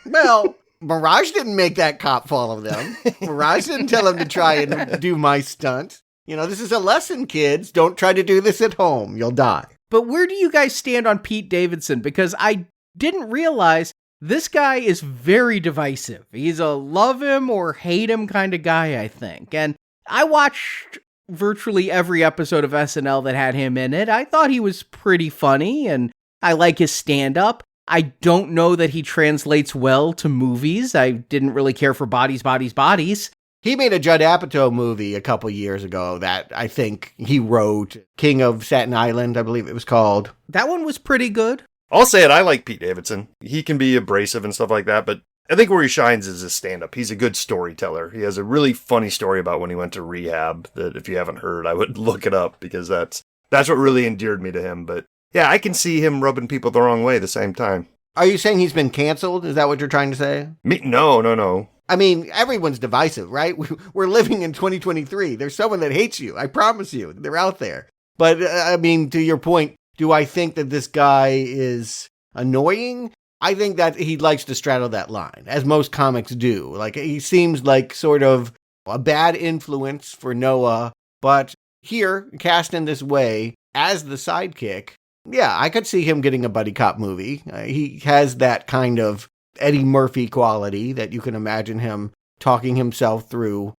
Well, Mirage didn't make that cop follow them. Mirage didn't tell him to try and do my stunt. This is a lesson, kids. Don't try to do this at home. You'll die.
But where do you guys stand on Pete Davidson? Because I didn't realize this guy is very divisive. He's a love him or hate him kind of guy, I think. And I watched virtually every episode of SNL that had him in it. I thought he was pretty funny, and I like his stand-up. I don't know that he translates well to movies. I didn't really care for Bodies, Bodies, Bodies.
He made a Judd Apatow movie a couple years ago that I think he wrote, King of Staten Island, I believe it was called.
That one was pretty good.
I'll say it, I like Pete Davidson. He can be abrasive and stuff like that, but I think where he shines is his stand-up. He's a good storyteller. He has a really funny story about when he went to rehab that if you haven't heard, I would look it up because that's what really endeared me to him. But yeah, I can see him rubbing people the wrong way at the same time.
Are you saying he's been canceled? Is that what you're trying to say?
No.
I mean, everyone's divisive, right? We're living in 2023. There's someone that hates you. I promise you. They're out there. But, to your point, do I think that this guy is annoying. I think that he likes to straddle that line, as most comics do. Like, he seems like sort of a bad influence for Noah, but here, cast in this way, as the sidekick, yeah, I could see him getting a buddy cop movie. He has that kind of Eddie Murphy quality that you can imagine him talking himself through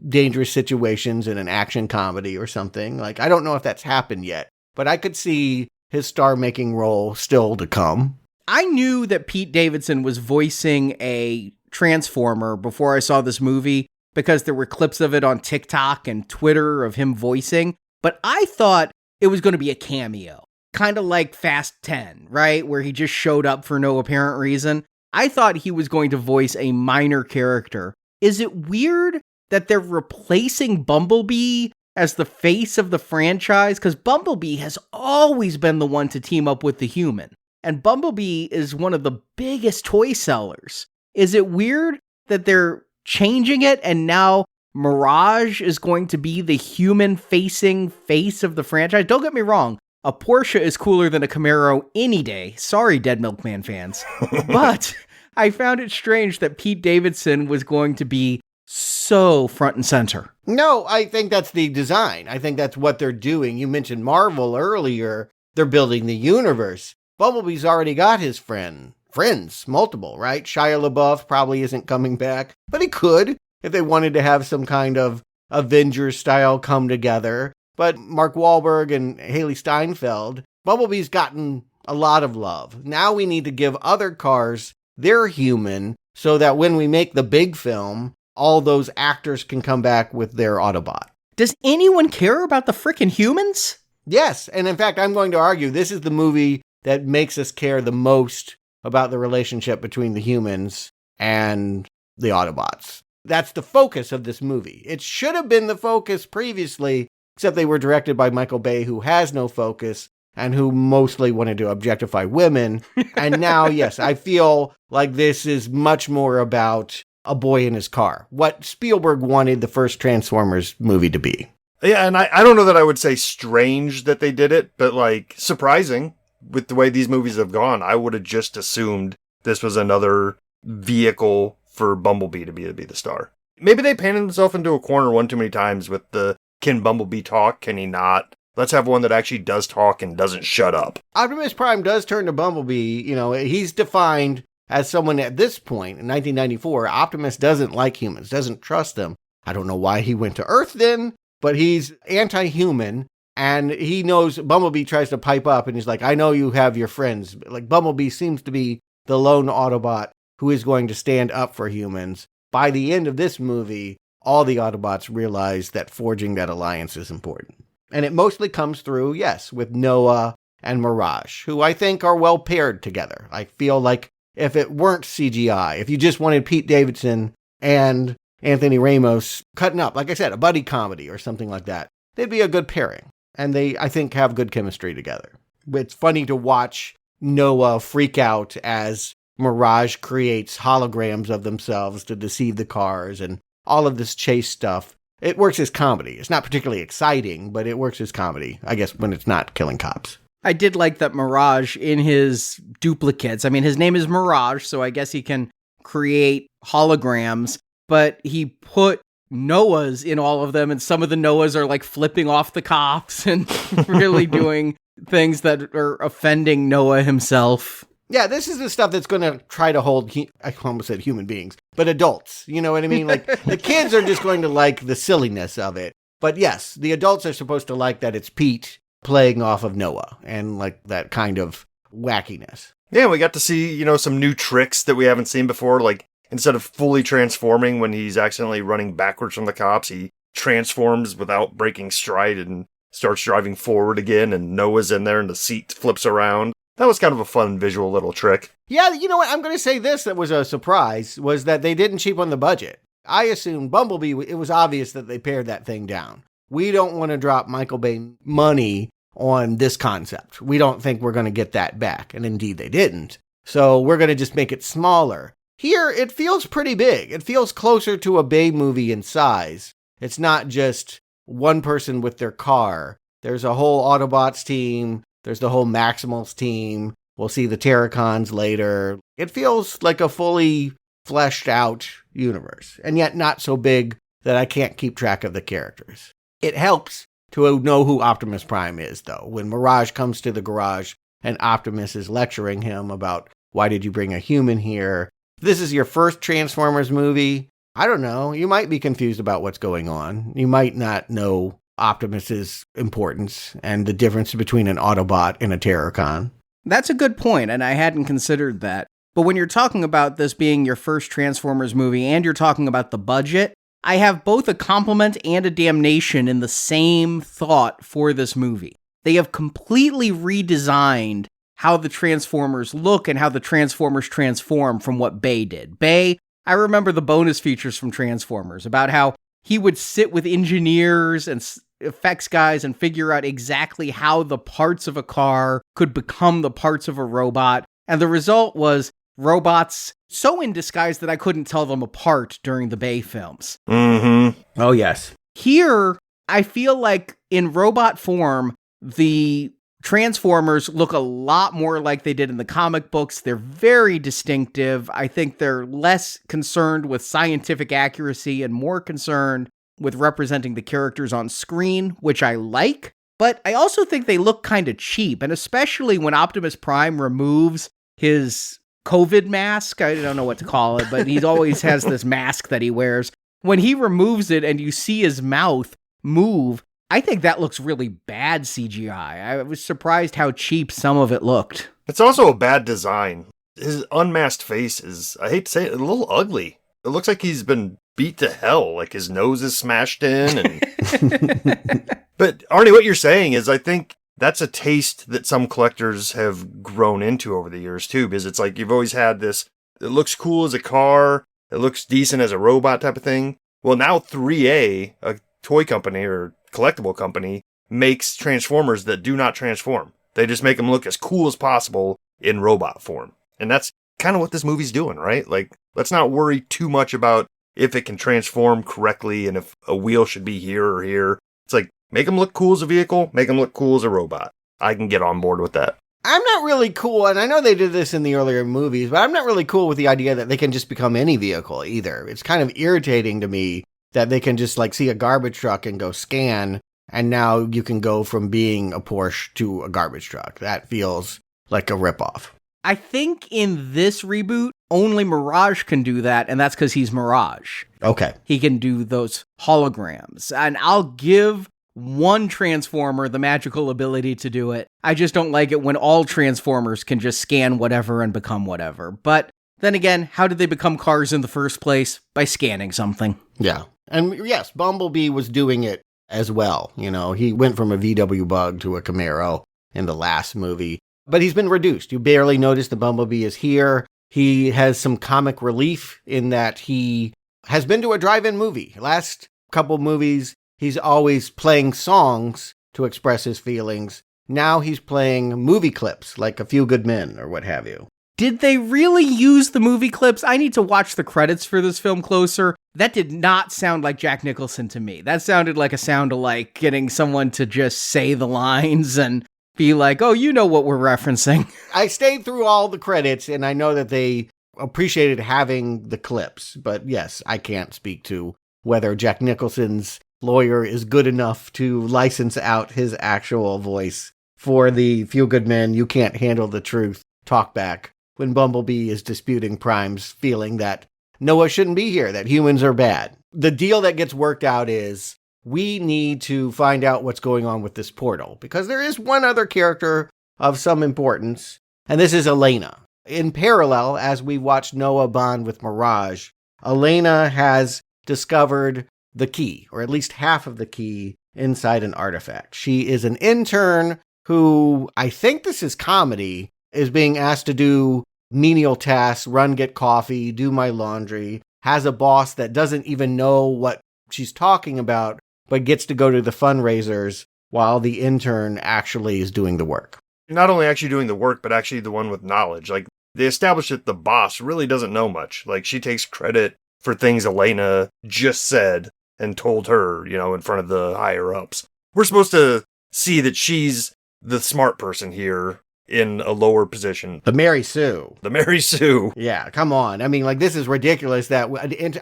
dangerous situations in an action comedy or something. Like, I don't know if that's happened yet, but I could see his star-making role still to come.
I knew that Pete Davidson was voicing a Transformer before I saw this movie because there were clips of it on TikTok and Twitter of him voicing, but I thought it was going to be a cameo. Kind of like Fast 10, right? Where he just showed up for no apparent reason. I thought he was going to voice a minor character. Is it weird that they're replacing Bumblebee as the face of the franchise? Because Bumblebee has always been the one to team up with the human. And Bumblebee is one of the biggest toy sellers. Is it weird that they're changing it and now Mirage is going to be the human-facing face of the franchise? Don't get me wrong. A Porsche is cooler than a Camaro any day. Sorry, Dead Milkman fans. But I found it strange that Pete Davidson was going to be so front and center.
No, I think that's the design. I think that's what they're doing. You mentioned Marvel earlier. They're building the universe. Bumblebee's already got his friends, multiple, right? Shia LaBeouf probably isn't coming back, but he could if they wanted to have some kind of Avengers style come together. But Mark Wahlberg and Haley Steinfeld, Bumblebee's gotten a lot of love. Now we need to give other cars their human so that when we make the big film, all those actors can come back with their Autobot.
Does anyone care about the frickin' humans?
Yes, and in fact, I'm going to argue this is the movie that makes us care the most about the relationship between the humans and the Autobots. That's the focus of this movie. It should have been the focus previously, except they were directed by Michael Bay, who has no focus and who mostly wanted to objectify women. And now, yes, I feel like this is much more about a boy in his car, what Spielberg wanted the first Transformers movie to be.
Yeah, and I don't know that I would say strange that they did it, but like surprising. With the way these movies have gone, I would have just assumed this was another vehicle for Bumblebee to be the star. Maybe they painted themselves into a corner one too many times with the, can Bumblebee talk? Can he not? Let's have one that actually does talk and doesn't shut up.
Optimus Prime does turn to Bumblebee. You know, he's defined as someone at this point in 1994. Optimus doesn't like humans, doesn't trust them. I don't know why he went to Earth then, but he's anti-human. And he knows Bumblebee tries to pipe up and he's like, I know you have your friends. Like, Bumblebee seems to be the lone Autobot who is going to stand up for humans. By the end of this movie, all the Autobots realize that forging that alliance is important. And it mostly comes through, yes, with Noah and Mirage, who I think are well paired together. I feel like if it weren't CGI, if you just wanted Pete Davidson and Anthony Ramos cutting up, like I said, a buddy comedy or something like that, they'd be a good pairing. And they, I think, have good chemistry together. It's funny to watch Noah freak out as Mirage creates holograms of themselves to deceive the cars and all of this chase stuff. It works as comedy. It's not particularly exciting, but it works as comedy, I guess, when it's not killing cops.
I did like that Mirage in his duplicates. I mean, his name is Mirage, so I guess he can create holograms, but he put Noahs in all of them, and some of the Noahs are like flipping off the cops and really doing things that are offending Noah himself.
Yeah, this is the stuff that's going to try to hold, I almost said human beings, but adults. You know what I mean? Like, the kids are just going to like the silliness of it. But yes, the adults are supposed to like that it's Pete playing off of Noah and like that kind of wackiness.
Yeah, we got to see, some new tricks that we haven't seen before, like instead of fully transforming when he's accidentally running backwards from the cops, he transforms without breaking stride and starts driving forward again, and Noah's in there and the seat flips around. That was kind of a fun visual little trick.
Yeah, you know what? I'm going to say this that was a surprise, was that they didn't cheapen the budget. I assumed Bumblebee, it was obvious that they pared that thing down. We don't want to drop Michael Bay money on this concept. We don't think we're going to get that back. And indeed, they didn't. So we're going to just make it smaller. Here, it feels pretty big. It feels closer to a Bay movie in size. It's not just one person with their car. There's a whole Autobots team. There's the whole Maximals team. We'll see the Terracons later. It feels like a fully fleshed out universe, and yet not so big that I can't keep track of the characters. It helps to know who Optimus Prime is, though. When Mirage comes to the garage and Optimus is lecturing him about why did you bring a human here? If this is your first Transformers movie, I don't know. You might be confused about what's going on. You might not know Optimus's importance and the difference between an Autobot and a Terracon.
That's a good point, and I hadn't considered that. But when you're talking about this being your first Transformers movie and you're talking about the budget, I have both a compliment and a damnation in the same thought for this movie. They have completely redesigned how the Transformers look and how the Transformers transform from what Bay did. Bay, I remember the bonus features from Transformers about how he would sit with engineers and effects guys and figure out exactly how the parts of a car could become the parts of a robot. And the result was robots so in disguise that I couldn't tell them apart during the Bay films.
Mm-hmm.
Oh, yes.
Here, I feel like in robot form, the Transformers look a lot more like they did in the comic books. They're very distinctive. I think they're less concerned with scientific accuracy and more concerned with representing the characters on screen, which I like. But I also think they look kind of cheap, and especially when Optimus Prime removes his COVID mask. I don't know what to call it, but he always has this mask that he wears. When he removes it and you see his mouth move, I think that looks really bad CGI. I was surprised how cheap some of it looked.
It's also a bad design. His unmasked face is, I hate to say it, a little ugly. It looks like he's been beat to hell, like his nose is smashed in. And But Arnie, what you're saying is I think that's a taste that some collectors have grown into over the years too, because it's like you've always had this, it looks cool as a car, it looks decent as a robot type of thing. Well, now 3A, a toy company or collectible company, makes Transformers that do not transform. They just make them look as cool as possible in robot form. And that's kind of what this movie's doing, right? Like, let's not worry too much about if it can transform correctly and if a wheel should be here or here. It's like, make them look cool as a vehicle, make them look cool as a robot. I can get on board with that.
I'm not really cool, and I know they did this in the earlier movies, but I'm not really cool with the idea that they can just become any vehicle either. It's kind of irritating to me that they can just like see a garbage truck and go scan, and now you can go from being a Porsche to a garbage truck. That feels like a ripoff.
I think in this reboot, only Mirage can do that, and that's because he's Mirage.
Okay.
He can do those holograms, and I'll give one Transformer the magical ability to do it. I just don't like it when all Transformers can just scan whatever and become whatever. But then again, how did they become cars in the first place? By scanning something.
Yeah. And yes, Bumblebee was doing it as well. You know, he went from a VW Bug to a Camaro in the last movie. But he's been reduced. You barely notice the Bumblebee is here. He has some comic relief in that he has been to a drive-in movie. Last couple movies, he's always playing songs to express his feelings. Now he's playing movie clips, like A Few Good Men or what have you.
Did they really use the movie clips? I need to watch the credits for this film closer. That did not sound like Jack Nicholson to me. That sounded like a sound-alike, getting someone to just say the lines and be like, oh, you know what we're referencing.
I stayed through all the credits, and I know that they appreciated having the clips. But yes, I can't speak to whether Jack Nicholson's lawyer is good enough to license out his actual voice for the Few Good Men, You Can't Handle the Truth talkback when Bumblebee is disputing Prime's feeling that Noah shouldn't be here, that humans are bad. The deal that gets worked out is we need to find out what's going on with this portal, because there is one other character of some importance, and this is Elena. In parallel, as we watch Noah bond with Mirage, Elena has discovered the key, or at least half of the key, inside an artifact. She is an intern who, I think this is comedy, is being asked to do menial tasks, run, get coffee, do my laundry, has a boss that doesn't even know what she's talking about, but gets to go to the fundraisers while the intern actually is doing the work.
Not only actually doing the work, but actually the one with knowledge. Like, they established that the boss really doesn't know much. Like, she takes credit for things Elena just said and told her, you know, in front of the higher ups. We're supposed to see that she's the smart person here, in a lower position.
The Mary Sue.
The Mary Sue.
Yeah, come on. I mean, like, this is ridiculous that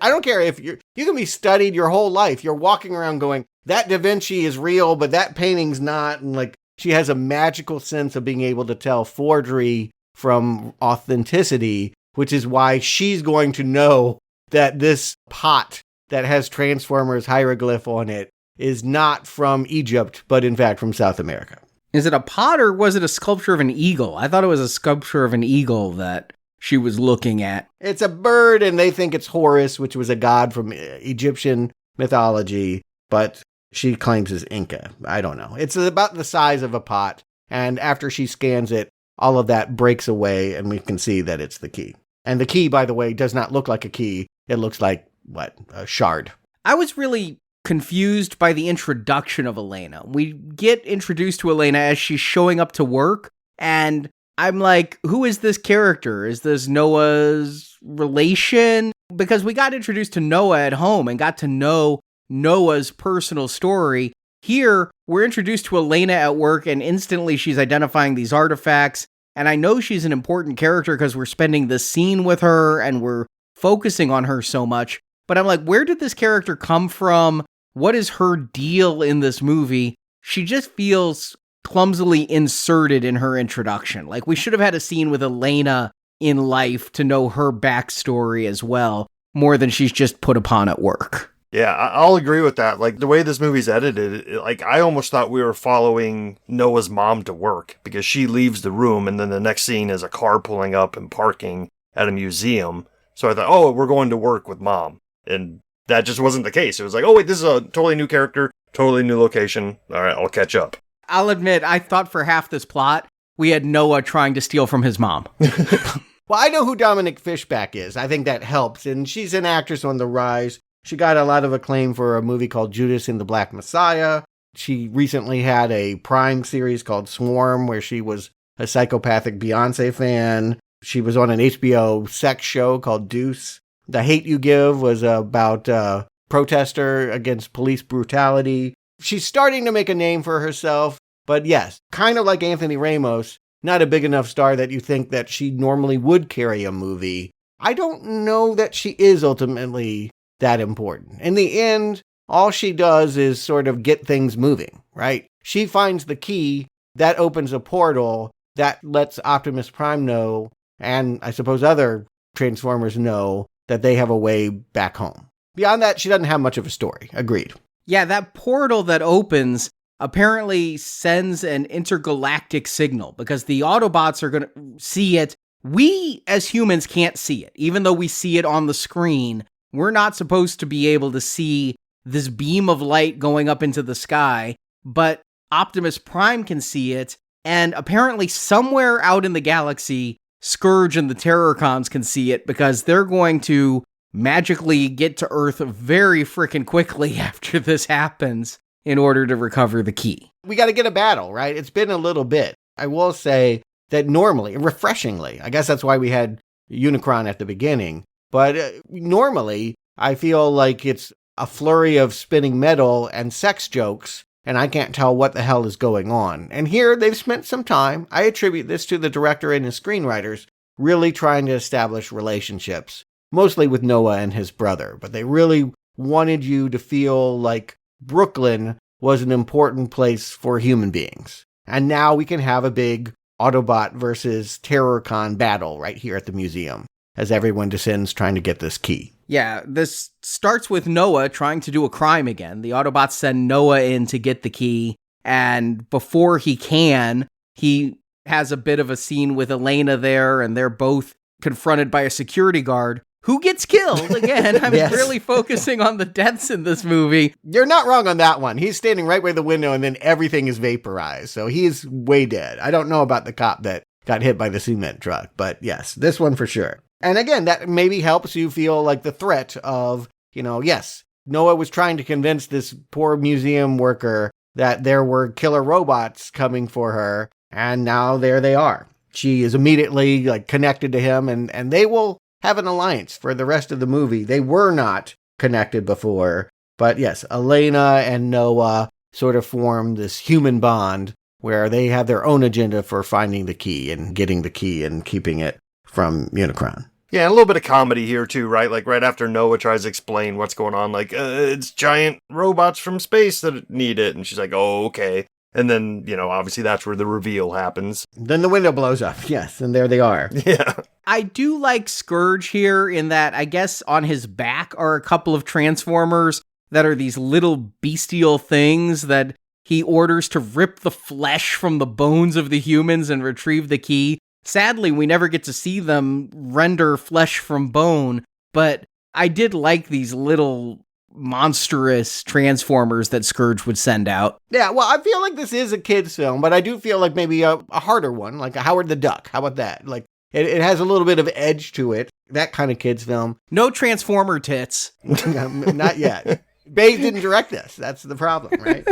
I don't care if you can be studied your whole life. You're walking around going, that Da Vinci is real, but that painting's not. And like, she has a magical sense of being able to tell forgery from authenticity, which is why she's going to know that this pot that has Transformers hieroglyph on it is not from Egypt, but in fact from South America.
Is it a pot or was it a sculpture of an eagle? I thought it was a sculpture of an eagle that she was looking at.
It's a bird, and they think it's Horus, which was a god from Egyptian mythology, but she claims it's Inca. I don't know. It's about the size of a pot, and after she scans it, all of that breaks away, and we can see that it's the key. And the key, by the way, does not look like a key. It looks like, a shard.
I was really confused by the introduction of Elena. We get introduced to Elena as she's showing up to work, and I'm like, who is this character? Is this Noah's relation? Because we got introduced to Noah at home and got to know Noah's personal story. Here, we're introduced to Elena at work, and instantly she's identifying these artifacts, and I know she's an important character because we're spending the scene with her and we're focusing on her so much, but I'm like, where did this character come from? What is her deal in this movie? She just feels clumsily inserted in her introduction. Like, we should have had a scene with Elena in life to know her backstory as well, more than she's just put upon at work.
Yeah, I'll agree with that. Like, the way this movie's edited, I almost thought we were following Noah's mom to work, because she leaves the room, and then the next scene is a car pulling up and parking at a museum. So I thought, oh, we're going to work with mom. And that just wasn't the case. It was like, oh, wait, this is a totally new character, totally new location. All right, I'll catch up.
I'll admit, I thought for half this plot, we had Noah trying to steal from his mom.
Well, I know who Dominic Fishback is. I think that helps. And she's an actress on the rise. She got a lot of acclaim for a movie called Judas and the Black Messiah. She recently had a Prime series called Swarm, where she was a psychopathic Beyonce fan. She was on an HBO sex show called Deuce. The Hate You Give was about a protester against police brutality. She's starting to make a name for herself, but yes, kind of like Anthony Ramos, not a big enough star that you think that she normally would carry a movie. I don't know that she is ultimately that important. In the end, all she does is sort of get things moving, right? She finds the key, that opens a portal, that lets Optimus Prime know, and I suppose other Transformers know, that they have a way back home. Beyond that, she doesn't have much of a story. Agreed.
Yeah, that portal that opens apparently sends an intergalactic signal, because the Autobots are going to see it. We, as humans, can't see it. Even though we see it on the screen, we're not supposed to be able to see this beam of light going up into the sky, but Optimus Prime can see it, and apparently somewhere out in the galaxy, Scourge and the Terrorcons can see it, because they're going to magically get to Earth very freaking quickly after this happens in order to recover the key.
We got to get a battle, right? It's been a little bit. I will say that normally, refreshingly, I guess that's why we had Unicron at the beginning, but normally I feel like it's a flurry of spinning metal and sex jokes, and I can't tell what the hell is going on. And here they've spent some time, I attribute this to the director and his screenwriters, really trying to establish relationships, mostly with Noah and his brother. But they really wanted you to feel like Brooklyn was an important place for human beings. And now we can have a big Autobot versus Terrorcon battle right here at the museum, as everyone descends trying to get this key.
Yeah, this starts with Noah trying to do a crime again. The Autobots send Noah in to get the key, and before he can, he has a bit of a scene with Elena there, and they're both confronted by a security guard who gets killed again. I'm
Yes.
really focusing on the deaths in this movie.
You're not wrong on that one. He's standing right by the window, and then everything is vaporized, so he's way dead. I don't know about the cop that got hit by the cement truck, but yes, this one for sure. And again, that maybe helps you feel like the threat of, yes, Noah was trying to convince this poor museum worker that there were killer robots coming for her, and now there they are. She is immediately connected to him, and they will have an alliance for the rest of the movie. They were not connected before, but yes, Elena and Noah sort of form this human bond where they have their own agenda for finding the key and getting the key and keeping it from Unicron.
Yeah, and a little bit of comedy here too, right? Like right after Noah tries to explain what's going on, like, it's giant robots from space that need it. And she's like, oh, okay. And then, obviously that's where the reveal happens.
Then the window blows up, yes, and there they are.
Yeah.
I do like Scourge here in that I guess on his back are a couple of Transformers that are these little bestial things that he orders to rip the flesh from the bones of the humans and retrieve the key. Sadly, we never get to see them render flesh from bone, but I did like these little monstrous Transformers that Scourge would send out.
Yeah, well, I feel like this is a kid's film, but I do feel like maybe a harder one, like a Howard the Duck. How about that? Like, it has a little bit of edge to it, that kind of kid's film.
No Transformer tits.
Not yet. Babe didn't direct this. That's the problem, right?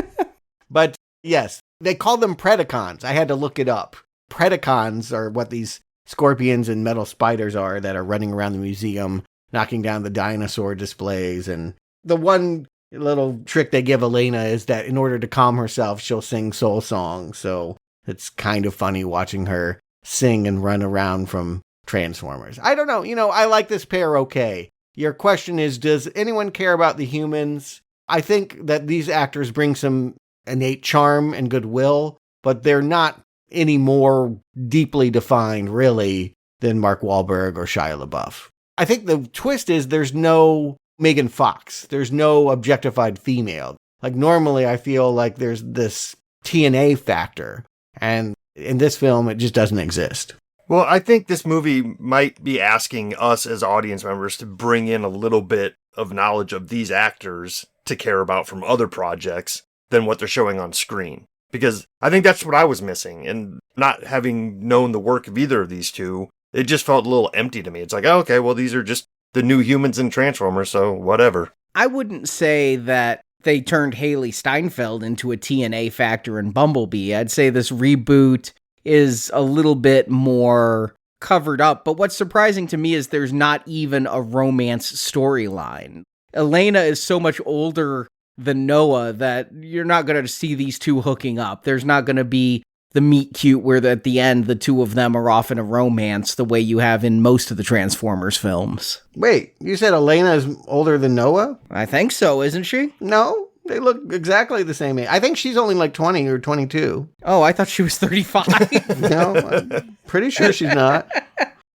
But yes, they call them Predacons. I had to look it up. Predacons are what these scorpions and metal spiders are that are running around the museum, knocking down the dinosaur displays. And the one little trick they give Elena is that in order to calm herself, she'll sing soul songs. So it's kind of funny watching her sing and run around from Transformers. I don't know. I like this pair okay. Your question is, does anyone care about the humans? I think that these actors bring some innate charm and goodwill, but they're not any more deeply defined, really, than Mark Wahlberg or Shia LaBeouf. I think the twist is there's no Megan Fox. There's no objectified female. Like, normally I feel like there's this TNA factor, and in this film, it just doesn't exist.
Well, I think this movie might be asking us as audience members to bring in a little bit of knowledge of these actors to care about from other projects than what they're showing on screen. Because I think that's what I was missing. And not having known the work of either of these two, it just felt a little empty to me. It's like, oh, okay, well, these are just the new humans in Transformers, so whatever.
I wouldn't say that they turned Haley Steinfeld into a TNA factor in Bumblebee. I'd say this reboot is a little bit more covered up. But what's surprising to me is there's not even a romance storyline. Elena is so much older than Noah that you're not going to see these two hooking up. There's not going to be the meet cute where at the end the two of them are off in a romance the way you have in most of the Transformers films.
Wait, you said Elena is older than Noah?
I think so, isn't she?
No, they look exactly the same age. I think she's only like 20 or 22.
Oh, I thought she was 35.
No, I'm pretty sure she's not.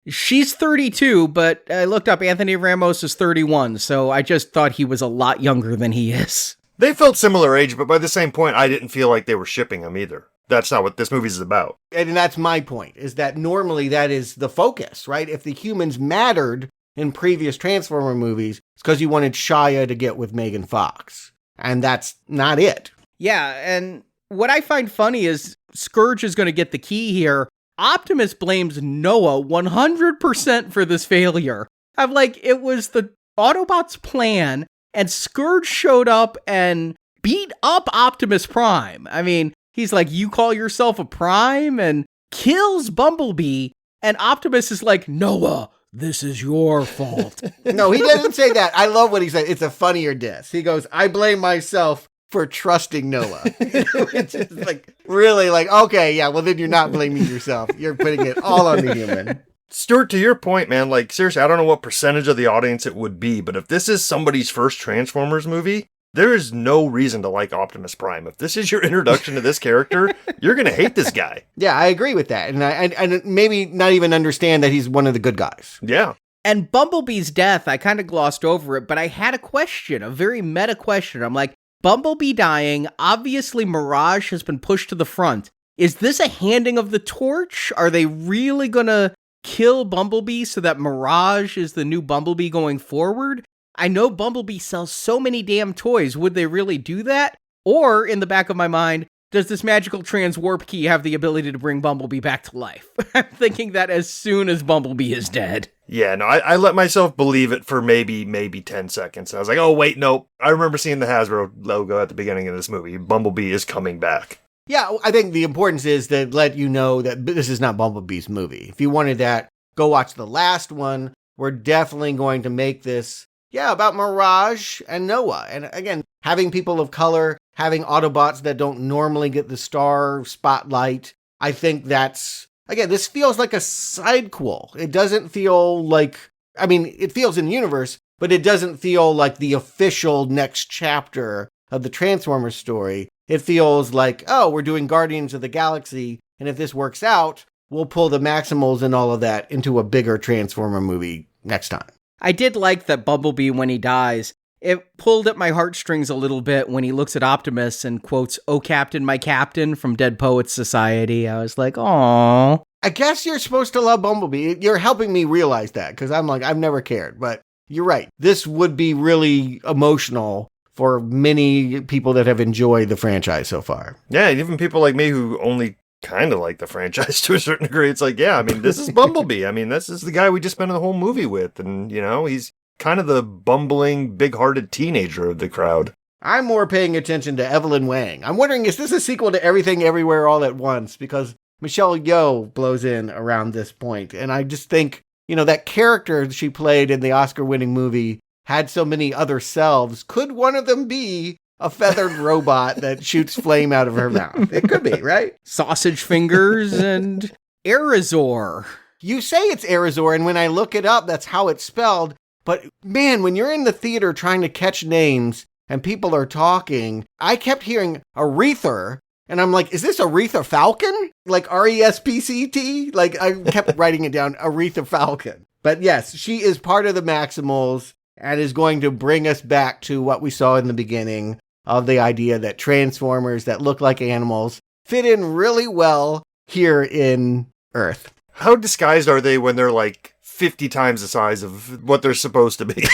She's 32, but I looked up Anthony Ramos is 31, so I just thought he was a lot younger than he is.
They felt similar age, but by the same point, I didn't feel like they were shipping them either. That's not what this movie's about.
And that's my point, is that normally that is the focus, right? If the humans mattered in previous Transformer movies, it's because you wanted Shia to get with Megan Fox. And that's not it.
Yeah, and what I find funny is Scourge is going to get the key here. Optimus blames Noah 100% for this failure. I'm like, it was the Autobots' plan, and Scourge showed up and beat up Optimus Prime. I mean, he's like, you call yourself a Prime? And kills Bumblebee, and Optimus is like, Noah, this is your fault.
No, he doesn't say that. I love what he said. It's a funnier diss. He goes, I blame myself for trusting Noah. It's just like, really like, okay, yeah, well then you're not blaming yourself. You're putting it all on the human.
Stuart, to your point, man, like, seriously, I don't know what percentage of the audience it would be, but if this is somebody's first Transformers movie, there is no reason to like Optimus Prime. If this is your introduction to this character, you're going to hate this guy.
Yeah, I agree with that. And maybe not even understand that he's one of the good guys.
Yeah.
And Bumblebee's death, I kind of glossed over it, but I had a question, a very meta question. I'm like, Bumblebee dying, obviously Mirage has been pushed to the front. Is this a handing of the torch? Are they really going to kill Bumblebee so that Mirage is the new Bumblebee going forward? I know Bumblebee sells so many damn toys. Would they really do that? Or, in the back of my mind, does this magical transwarp key have the ability to bring Bumblebee back to life? I'm thinking that as soon as Bumblebee is dead.
Yeah, no, I let myself believe it for maybe 10 seconds. I was like, oh, wait, no. I remember seeing the Hasbro logo at the beginning of this movie. Bumblebee is coming back.
Yeah, I think the importance is to let you know that this is not Bumblebee's movie. If you wanted that, go watch the last one. We're definitely going to make this, about Mirage and Noah. And again, having people of color, having Autobots that don't normally get the star spotlight. I think that's, again, this feels like a sidequel. It doesn't feel like, I mean, it feels in universe, but it doesn't feel like the official next chapter of the Transformers story. It feels like, oh, we're doing Guardians of the Galaxy, and if this works out, we'll pull the Maximals and all of that into a bigger Transformer movie next time.
I did like that Bumblebee, when he dies, it pulled at my heartstrings a little bit when he looks at Optimus and quotes, "Oh, Captain, my Captain," from Dead Poets Society. I was like, aww.
I guess you're supposed to love Bumblebee. You're helping me realize that, because I'm like, I've never cared. But you're right. This would be really emotional for many people that have enjoyed the franchise so far.
Yeah, and even people like me who only kind of like the franchise to a certain degree. It's like, yeah, I mean, this is Bumblebee. I mean, this is the guy we just spent the whole movie with. And, you know, he's kind of the bumbling, big-hearted teenager of the crowd.
I'm more paying attention to Evelyn Wang. I'm wondering, is this a sequel to Everything Everywhere All at Once? Because Michelle Yeoh blows in around this point. And I just think, you know, that character she played in the Oscar-winning movie had so many other selves. Could one of them be a feathered robot that shoots flame out of her mouth? It could be, right?
Sausage fingers and Arizor.
You say it's Arizor, and when I look it up, that's how it's spelled. But man, when you're in the theater trying to catch names and people are talking, I kept hearing Aretha, and I'm like, is this Aretha Falcon? Like R-E-S-P-C-T? Like, I kept writing it down, Aretha Falcon. But yes, she is part of the Maximals and is going to bring us back to what we saw in the beginning of the idea that Transformers that look like animals fit in really well here in Earth.
How disguised are they when they're like 50 times the size of what they're supposed to be?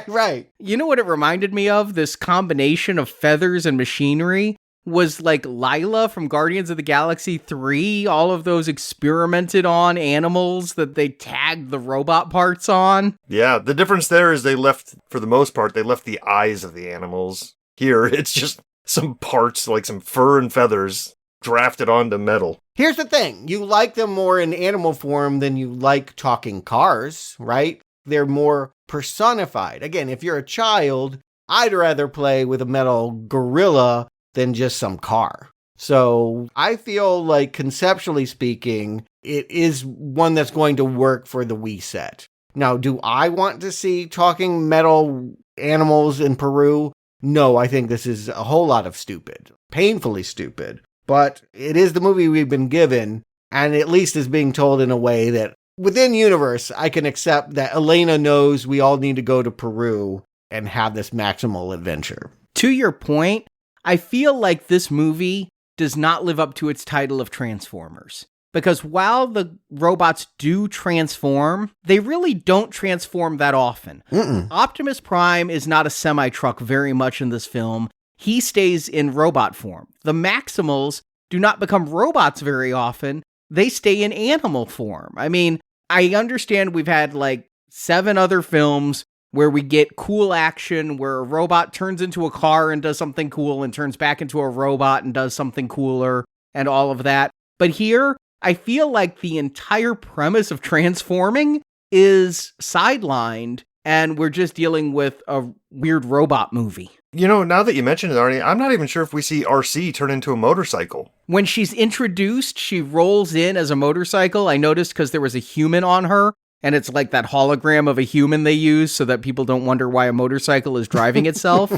Right.
You know what it reminded me of? This combination of feathers and machinery was like Lila from Guardians of the Galaxy 3, all of those experimented on animals that they tagged the robot parts on.
Yeah, the difference there is they left, for the most part, they left the eyes of the animals. Here, it's just some parts, like some fur and feathers, drafted onto metal.
Here's the thing. You like them more in animal form than you like talking cars, right? They're more personified. Again, if you're a child, I'd rather play with a metal gorilla than just some car. So I feel like conceptually speaking, it is one that's going to work for the Wii set. Now, do I want to see talking metal animals in Peru? No, I think this is a whole lot of stupid, painfully stupid. But it is the movie we've been given, and at least is being told in a way that within universe, I can accept that Elena knows we all need to go to Peru and have this maximal adventure.
To your point, I feel like this movie does not live up to its title of Transformers. Because while the robots do transform, they really don't transform that often. Optimus Prime is not a semi-truck very much in this film. He stays in robot form. The Maximals do not become robots very often. They stay in animal form. I mean, I understand we've had like 7 other films where we get cool action, where a robot turns into a car and does something cool and turns back into a robot and does something cooler and all of that. But here, I feel like the entire premise of transforming is sidelined and we're just dealing with a weird robot movie.
You know, now that you mention it, Arnie, I'm not even sure if we see RC turn into a motorcycle.
When she's introduced, she rolls in as a motorcycle. I noticed because there was a human on her, and it's like that hologram of a human they use so that people don't wonder why a motorcycle is driving itself.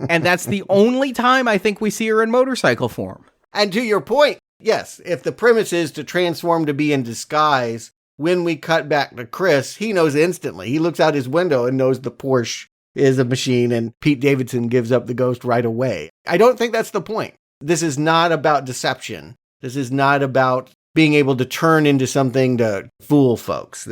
And that's the only time I think we see her in motorcycle form.
And to your point, yes, if the premise is to transform to be in disguise, when we cut back to Chris, he knows instantly. He looks out his window and knows the Porsche is a machine, and Pete Davidson gives up the ghost right away. I don't think that's the point. This is not about deception. This is not about being able to turn into something to fool folks.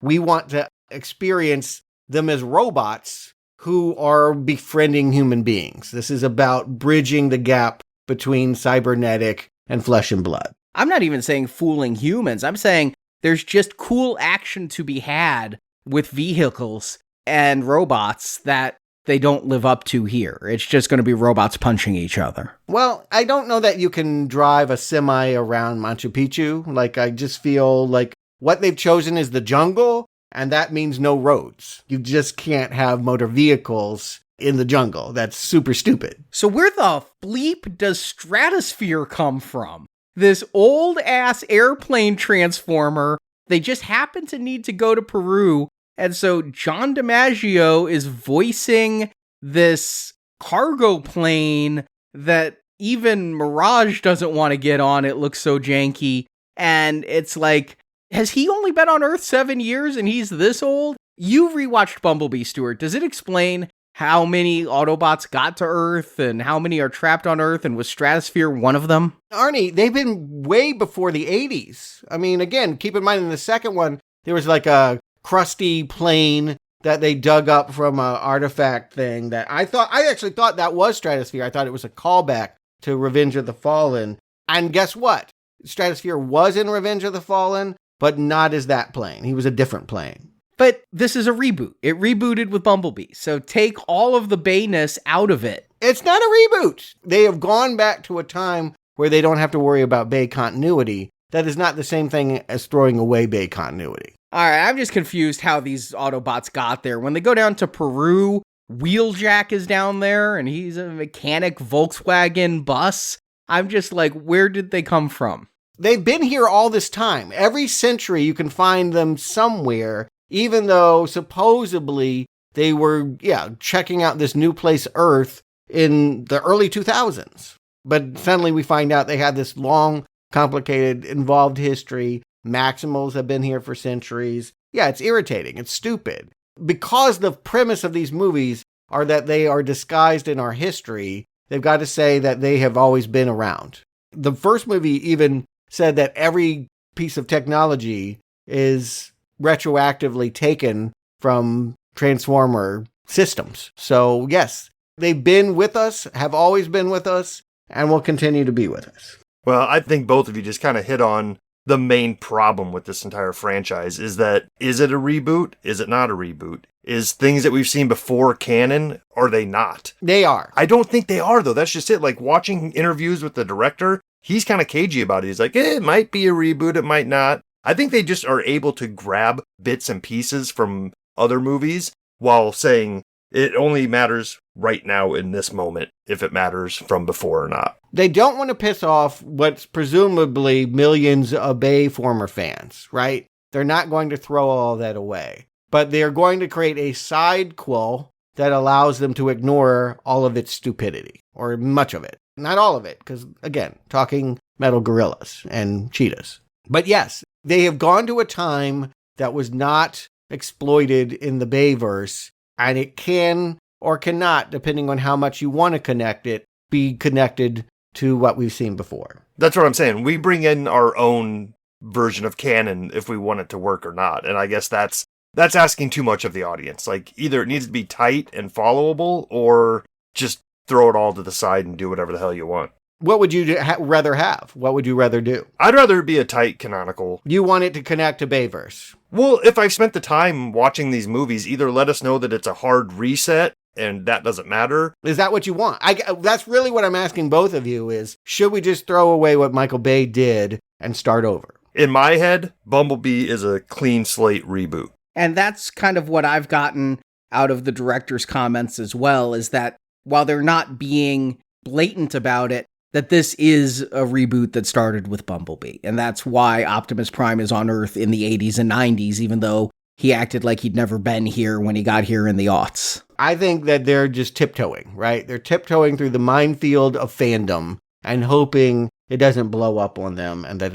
We want to experience them as robots who are befriending human beings. This is about bridging the gap between cybernetic and flesh and blood.
I'm not even saying fooling humans. I'm saying there's just cool action to be had with vehicles and robots that they don't live up to here. It's just going to be robots punching each other.
Well, I don't know that you can drive a semi around Machu Picchu. Like, I just feel like what they've chosen is the jungle, and that means no roads. You just can't have motor vehicles in the jungle. That's super stupid.
So where the bleep does Stratosphere come from? This old-ass airplane transformer, they just happen to need to go to Peru, and so John DiMaggio is voicing this cargo plane that even Mirage doesn't want to get on. It looks so janky, and it's like, has he only been on Earth 7 years and he's this old? You rewatched Bumblebee, Stuart. Does it explain how many Autobots got to Earth and how many are trapped on Earth, and was Stratosphere one of them?
Arnie, they've been way before the 80s. I mean, again, keep in mind in the second one, there was like a crusty plane that they dug up from an artifact thing that I actually thought that was Stratosphere. I thought it was a callback to Revenge of the Fallen. And guess what? Stratosphere was in Revenge of the Fallen, but not as that plane. He was a different plane.
But this is a reboot. It rebooted with Bumblebee. So take all of the Bayness out of it.
It's not a reboot. They have gone back to a time where they don't have to worry about Bay continuity. That is not the same thing as throwing away Bay continuity.
All right, I'm just confused how these Autobots got there. When they go down to Peru, Wheeljack is down there, and he's a mechanic Volkswagen bus. I'm just like, where did they come from?
They've been here all this time. Every century you can find them somewhere, even though supposedly they were, checking out this new place, Earth, in the early 2000s. But suddenly we find out they had this long, complicated, involved history. Maximals have been here for centuries. Yeah, it's irritating. It's stupid. Because the premise of these movies are that they are disguised in our history, they've got to say that they have always been around. The first movie even said that every piece of technology is retroactively taken from Transformer systems. So yes, they've been with us, have always been with us, and will continue to be with us.
Well, I think both of you just kind of hit on the main problem with this entire franchise. Is it a reboot? Is it not a reboot? Is things that we've seen before canon? Are they not?
They are.
I don't think they are, though. That's just it. Like, watching interviews with the director, he's kind of cagey about it. He's like, it might be a reboot, it might not. I think they just are able to grab bits and pieces from other movies while saying it only matters right now in this moment, if it matters from before or not.
They don't want to piss off what's presumably millions of Bayformer fans, right? They're not going to throw all that away. But they're going to create a sidequel that allows them to ignore all of its stupidity, or much of it. Not all of it, because, again, talking metal gorillas and cheetahs. But yes, they have gone to a time that was not exploited in the Bayverse, and it can or cannot, depending on how much you want to connect it, be connected to what we've seen before.
That's what I'm saying. We bring in our own version of canon if we want it to work or not. And I guess that's asking too much of the audience. Like, either it needs to be tight and followable, or just throw it all to the side and do whatever the hell you want.
What would you rather have? What would you rather do?
I'd rather it be a tight canonical.
You want it to connect to Bayverse?
Well, if I've spent the time watching these movies, either let us know that it's a hard reset and that doesn't matter.
Is that what you want? That's really what I'm asking both of you is, should we just throw away what Michael Bay did and start over?
In my head, Bumblebee is a clean slate reboot.
And that's kind of what I've gotten out of the director's comments as well, is that while they're not being blatant about it, that this is a reboot that started with Bumblebee. And that's why Optimus Prime is on Earth in the 80s and 90s, even though he acted like he'd never been here when he got here in the aughts.
I think that they're just tiptoeing, right? They're tiptoeing through the minefield of fandom and hoping it doesn't blow up on them, and that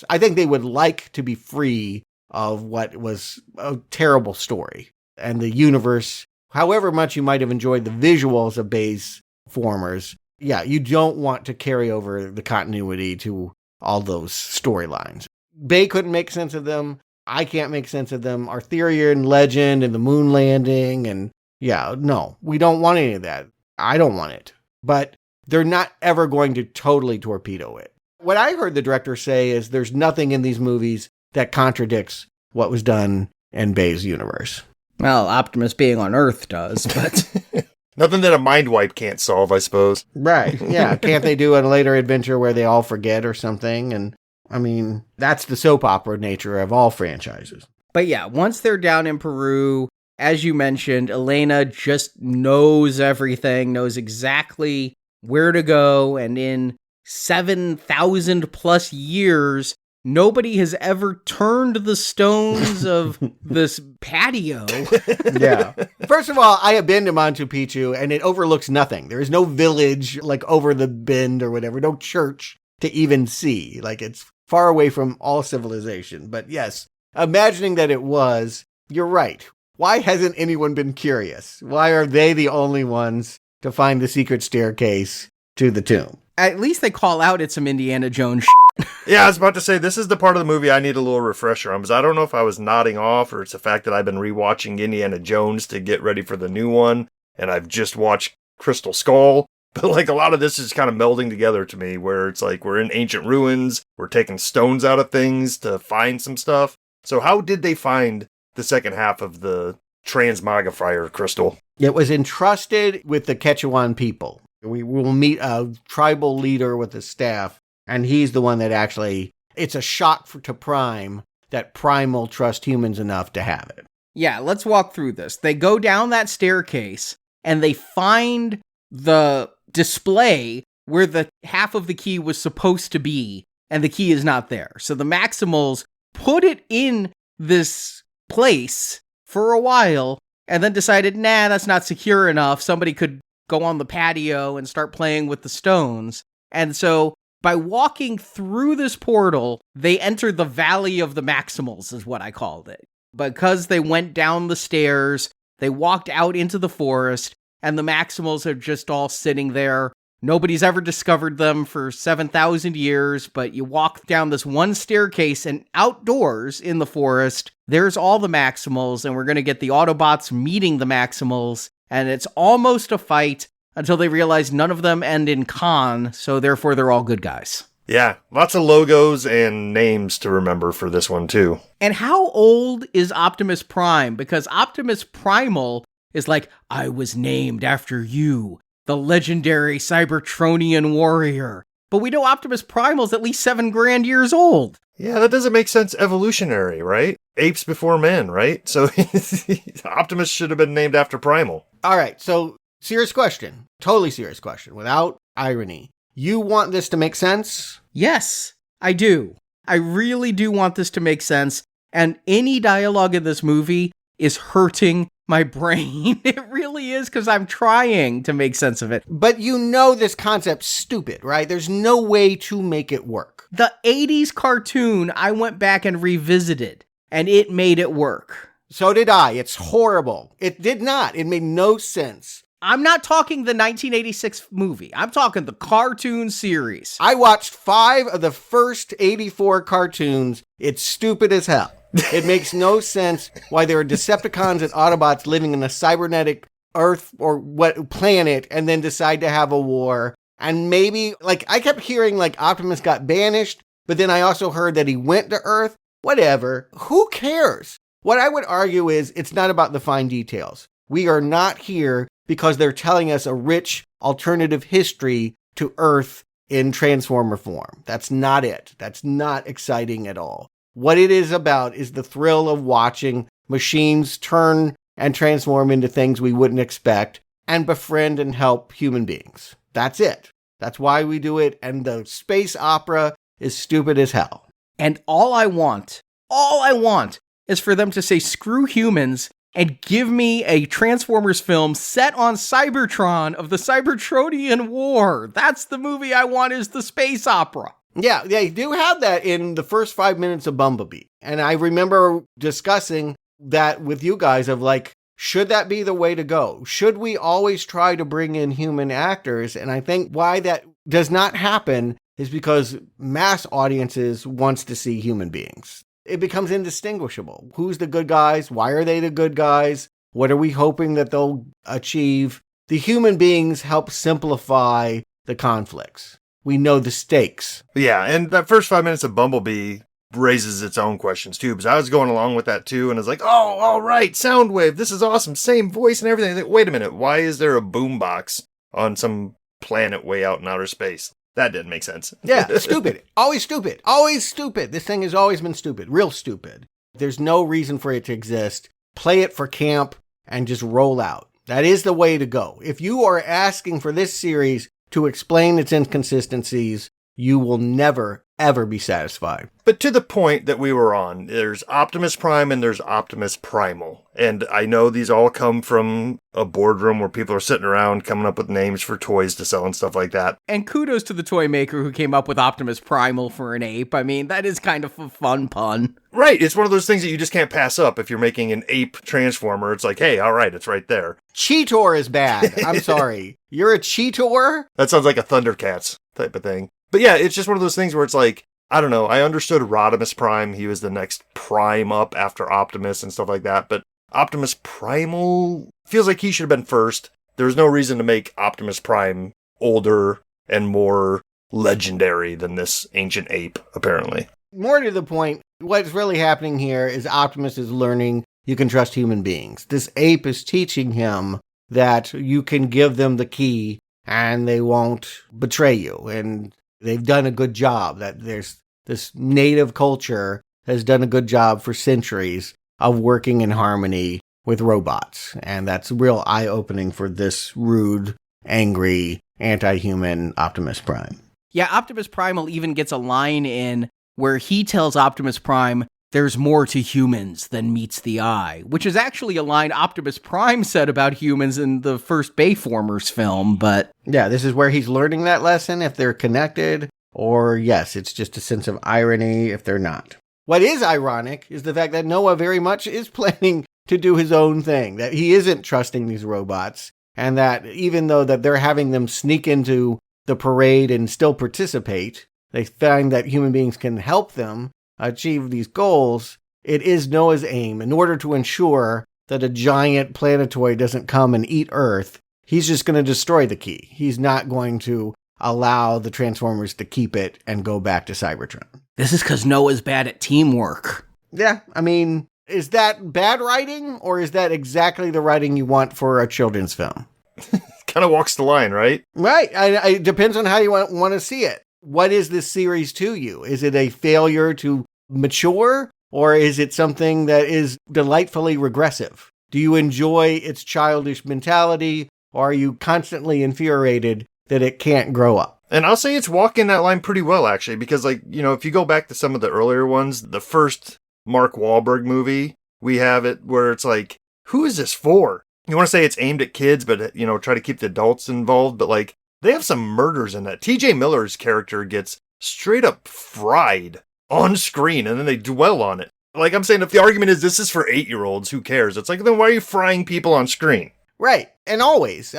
I think they would like to be free of what was a terrible story. And the universe, however much you might have enjoyed the visuals of Bay's Formers, you don't want to carry over the continuity to all those storylines. Bay couldn't make sense of them. I can't make sense of them. Arthurian legend and the moon landing, and no, we don't want any of that. I don't want it. But they're not ever going to totally torpedo it. What I heard the director say is there's nothing in these movies that contradicts what was done in Bay's universe.
Well, Optimus being on Earth does, but...
Nothing that a mind wipe can't solve, I suppose.
Right, yeah. Can't they do a later adventure where they all forget or something? And, I mean, that's the soap opera nature of all franchises.
But yeah, once they're down in Peru, as you mentioned, Elena just knows everything, knows exactly where to go, and in 7,000 plus years, nobody has ever turned the stones of this patio.
Yeah. First of all, I have been to Machu Picchu, and it overlooks nothing. There is no village, like, over the bend or whatever, no church to even see. Like, it's far away from all civilization. But yes, imagining that it was, you're right. Why hasn't anyone been curious? Why are they the only ones to find the secret staircase to the tomb?
At least they call out it's some Indiana Jones
Yeah, I was about to say, this is the part of the movie I need a little refresher on, because I don't know if I was nodding off or it's the fact that I've been rewatching Indiana Jones to get ready for the new one, and I've just watched Crystal Skull. But like a lot of this is kind of melding together to me, where it's like we're in ancient ruins, we're taking stones out of things to find some stuff. So how did they find the second half of the transmogrifier crystal?
It was entrusted with the Quechuan people. We will meet a tribal leader with a staff, and he's the one that actually, it's a shock to Prime that Prime will trust humans enough to have it.
Yeah, let's walk through this. They go down that staircase, and they find the display where the half of the key was supposed to be, and the key is not there. So the Maximals put it in this place for a while, and then decided, nah, that's not secure enough. Somebody could go on the patio and start playing with the stones. And so by walking through this portal, they entered the Valley of the Maximals, is what I called it. Because they went down the stairs, they walked out into the forest, and the Maximals are just all sitting there. Nobody's ever discovered them for 7,000 years, but you walk down this one staircase, and outdoors in the forest, there's all the Maximals, and we're going to get the Autobots meeting the Maximals, and it's almost a fight until they realize none of them end in Khan, so therefore they're all good guys.
Yeah, lots of logos and names to remember for this one, too.
And how old is Optimus Prime? Because Optimus Primal is like, I was named after you, the legendary Cybertronian warrior. But we know Optimus Primal's at least 7 grand years old.
Yeah, that doesn't make sense evolutionary, right? Apes before men, right? So Optimus should have been named after Primal.
All right, so serious question. Totally serious question, without irony. You want this to make sense?
Yes, I do. I really do want this to make sense. And any dialogue in this movie is hurting my brain. It really is, because I'm trying to make sense of it.
But you know this concept's stupid, right? There's no way to make it work.
The 80s cartoon, I went back and revisited, and it made it work.
So did I. It's horrible. It did not. It made no sense.
I'm not talking the 1986 movie. I'm talking the cartoon series.
I watched 5 of the first 84 cartoons. It's stupid as hell. It makes no sense why there are Decepticons and Autobots living in a cybernetic Earth or what planet and then decide to have a war. And maybe, like, I kept hearing, like, Optimus got banished, but then I also heard that he went to Earth. Whatever. Who cares? What I would argue is it's not about the fine details. We are not here because they're telling us a rich alternative history to Earth in Transformer form. That's not it. That's not exciting at all. What it is about is the thrill of watching machines turn and transform into things we wouldn't expect and befriend and help human beings. That's it. That's why we do it, and the space opera is stupid as hell.
And all I want is for them to say screw humans and give me a Transformers film set on Cybertron of the Cybertronian War. That's the movie I want, is the space opera.
Yeah, they do have that in the first 5 minutes of Bumblebee. And I remember discussing that with you guys of like, should that be the way to go? Should we always try to bring in human actors? And I think why that does not happen is because mass audiences wants to see human beings. It becomes indistinguishable. Who's the good guys? Why are they the good guys? What are we hoping that they'll achieve? The human beings help simplify the conflicts. We know the stakes.
Yeah, and that first 5 minutes of Bumblebee raises its own questions too, because I was going along with that too, and I was like, oh, all right, Soundwave, this is awesome, same voice and everything. Like, wait a minute, why is there a boombox on some planet way out in outer space? That didn't make sense.
Yeah, stupid. Always stupid. Always stupid. This thing has always been stupid. Real stupid. There's no reason for it to exist. Play it for camp. and just roll out. That is the way to go. If you are asking for this series to explain its inconsistencies, you will never, ever be satisfied.
But to the point that we were on, there's Optimus Prime and there's Optimus Primal. And I know these all come from a boardroom where people are sitting around coming up with names for toys to sell and stuff like that.
And kudos to the toy maker who came up with Optimus Primal for an ape. I mean, that is kind of a fun pun.
Right, it's one of those things that you just can't pass up if you're making an ape transformer. It's like, hey, all right, it's right there.
Cheetor is bad. I'm sorry. You're a Cheetor?
That sounds like a Thundercats type of thing. But yeah, it's just one of those things where it's like, I don't know, I understood Rodimus Prime. He was the next Prime up after Optimus and stuff like that. But Optimus Primal feels like he should have been first. There's no reason to make Optimus Prime older and more legendary than this ancient ape, apparently.
More to the point, what's really happening here is Optimus is learning you can trust human beings. This ape is teaching him that you can give them the key and they won't betray you. And they've done a good job. That there's this native culture has done a good job for centuries of working in harmony with robots. And that's real eye-opening for this rude, angry, anti-human Optimus Prime.
Yeah, Optimus Primal even gets a line in where he tells Optimus Prime, "There's more to humans than meets the eye," which is actually a line Optimus Prime said about humans in the first Bayformers film, but...
Yeah, this is where he's learning that lesson, if they're connected, or yes, it's just a sense of irony if they're not. What is ironic is the fact that Noah very much is planning to do his own thing, that he isn't trusting these robots, and that even though that they're having them sneak into the parade and still participate, they find that human beings can help them achieve these goals. It is Noah's aim, in order to ensure that a giant planetoid doesn't come and eat Earth, he's just going to destroy the key. He's not going to allow the Transformers to keep it and go back to Cybertron.
This is because Noah's bad at teamwork.
Yeah, I mean, is that bad writing, or is that exactly the writing you want for a children's film?
Kind of walks the line, right?
Right. It depends on how you want to see it. What is this series to you? Is it a failure to mature, or is it something that is delightfully regressive? Do you enjoy its childish mentality, or are you constantly infuriated that it can't grow up?
And I'll say it's walking that line pretty well, actually, because, like, you know, if you go back to some of the earlier ones, the first Mark Wahlberg movie, we have it where it's like, who is this for? You want to say it's aimed at kids, but, you know, try to keep the adults involved, but, like, they have some murders in that. T.J. Miller's character gets straight up fried on screen, and then they dwell on it. Like, I'm saying, if the argument is this is for 8-year-olds, who cares? It's like, then why are you frying people on screen?
Right. And always,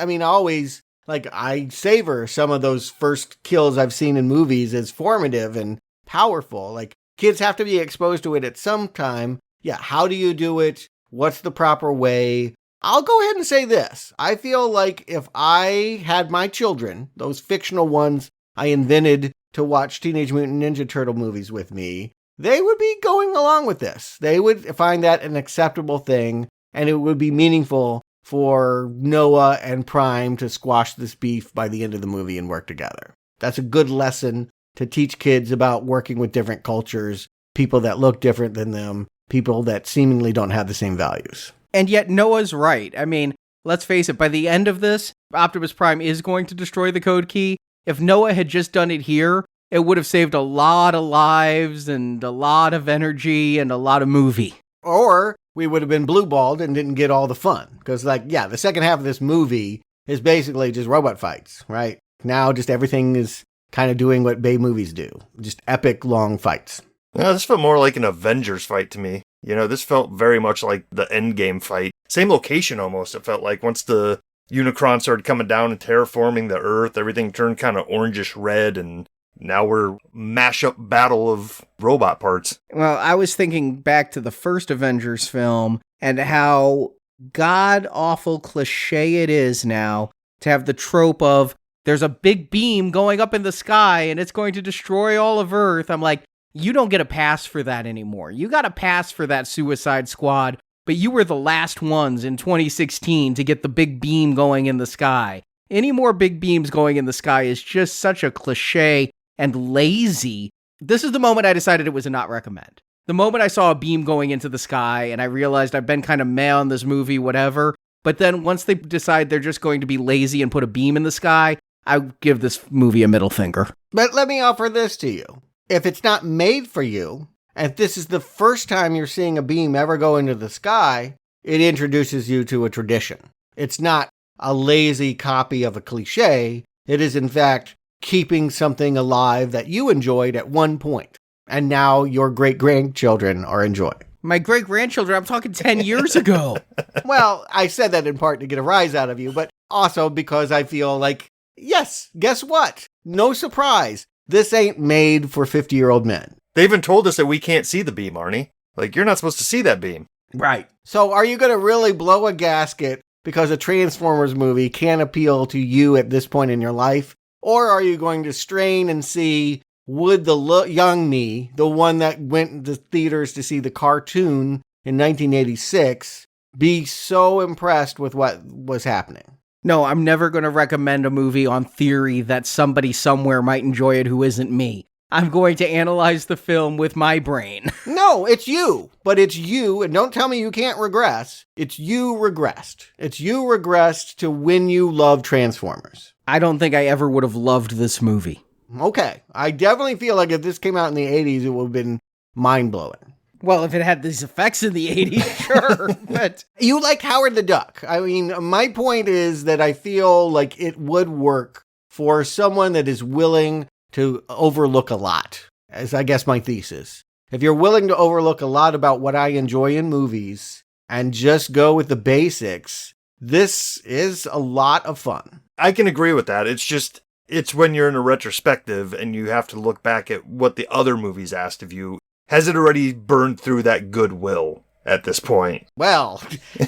like, I savor some of those first kills I've seen in movies as formative and powerful. Like, kids have to be exposed to it at some time. Yeah, how do you do it? What's the proper way? I'll go ahead and say this. I feel like if I had my children, those fictional ones I invented to watch Teenage Mutant Ninja Turtle movies with me, they would be going along with this. They would find that an acceptable thing, and it would be meaningful for Noah and Prime to squash this beef by the end of the movie and work together. That's a good lesson to teach kids about working with different cultures, people that look different than them, people that seemingly don't have the same values.
And yet Noah's right. I mean, let's face it, by the end of this, Optimus Prime is going to destroy the code key. If Noah had just done it here, it would have saved a lot of lives and a lot of energy and a lot of movie.
Or we would have been blue-balled and didn't get all the fun. Because, like, yeah, the second half of this movie is basically just robot fights, right? Now just everything is kind of doing what Bay movies do. Just epic, long fights.
Yeah, this felt more like an Avengers fight to me. You know, this felt very much like the Endgame fight. Same location almost. It felt like once the Unicron started coming down and terraforming the Earth, everything turned kind of orangish red, and now we're mash-up battle of robot parts.
Well, I was thinking back to the first Avengers film and how god-awful cliche it is now to have the trope of there's a big beam going up in the sky and it's going to destroy all of Earth. I'm like, you don't get a pass for that anymore. You got a pass for that Suicide Squad, but you were the last ones in 2016 to get the big beam going in the sky. Any more big beams going in the sky is just such a cliche and lazy. This is the moment I decided it was a not recommend. The moment I saw a beam going into the sky and I realized I've been kind of meh on this movie, whatever, But then once they decide they're just going to be lazy and put a beam in the sky, I give this movie a middle finger.
But let me offer this to you. If it's not made for you, and if this is the first time you're seeing a beam ever go into the sky, it introduces you to a tradition. It's not a lazy copy of a cliche. It is, in fact, keeping something alive that you enjoyed at one point, and now your great-grandchildren are enjoying.
My great-grandchildren, I'm talking 10 years ago.
Well, I said that in part to get a rise out of you, but also because I feel like, yes, guess what? No surprise. This ain't made for 50-year-old men.
They even told us that we can't see the beam, Arnie. Like, you're not supposed to see that beam.
Right. So are you going to really blow a gasket because a Transformers movie can't appeal to you at this point in your life? Or are you going to strain and see, would the young me, the one that went to theaters to see the cartoon in 1986, be so impressed with what was happening?
No, I'm never going to recommend a movie on theory that somebody somewhere might enjoy it who isn't me. I'm going to analyze the film with my brain.
No, it's you. But it's you, and don't tell me you can't regress. It's you regressed. It's you regressed to when you loved Transformers.
I don't think I ever would have loved this movie.
Okay. I definitely feel like if this came out in the 80s, it would have been mind-blowing.
Well, if it had these effects in the 80s, sure, but...
You like Howard the Duck. I mean, my point is that I feel like it would work for someone that is willing to overlook a lot, as I guess my thesis. If you're willing to overlook a lot about what I enjoy in movies and just go with the basics, this is a lot of fun.
I can agree with that. It's when you're in a retrospective and you have to look back at what the other movies asked of you. Has it already burned through that goodwill at this point?
Well,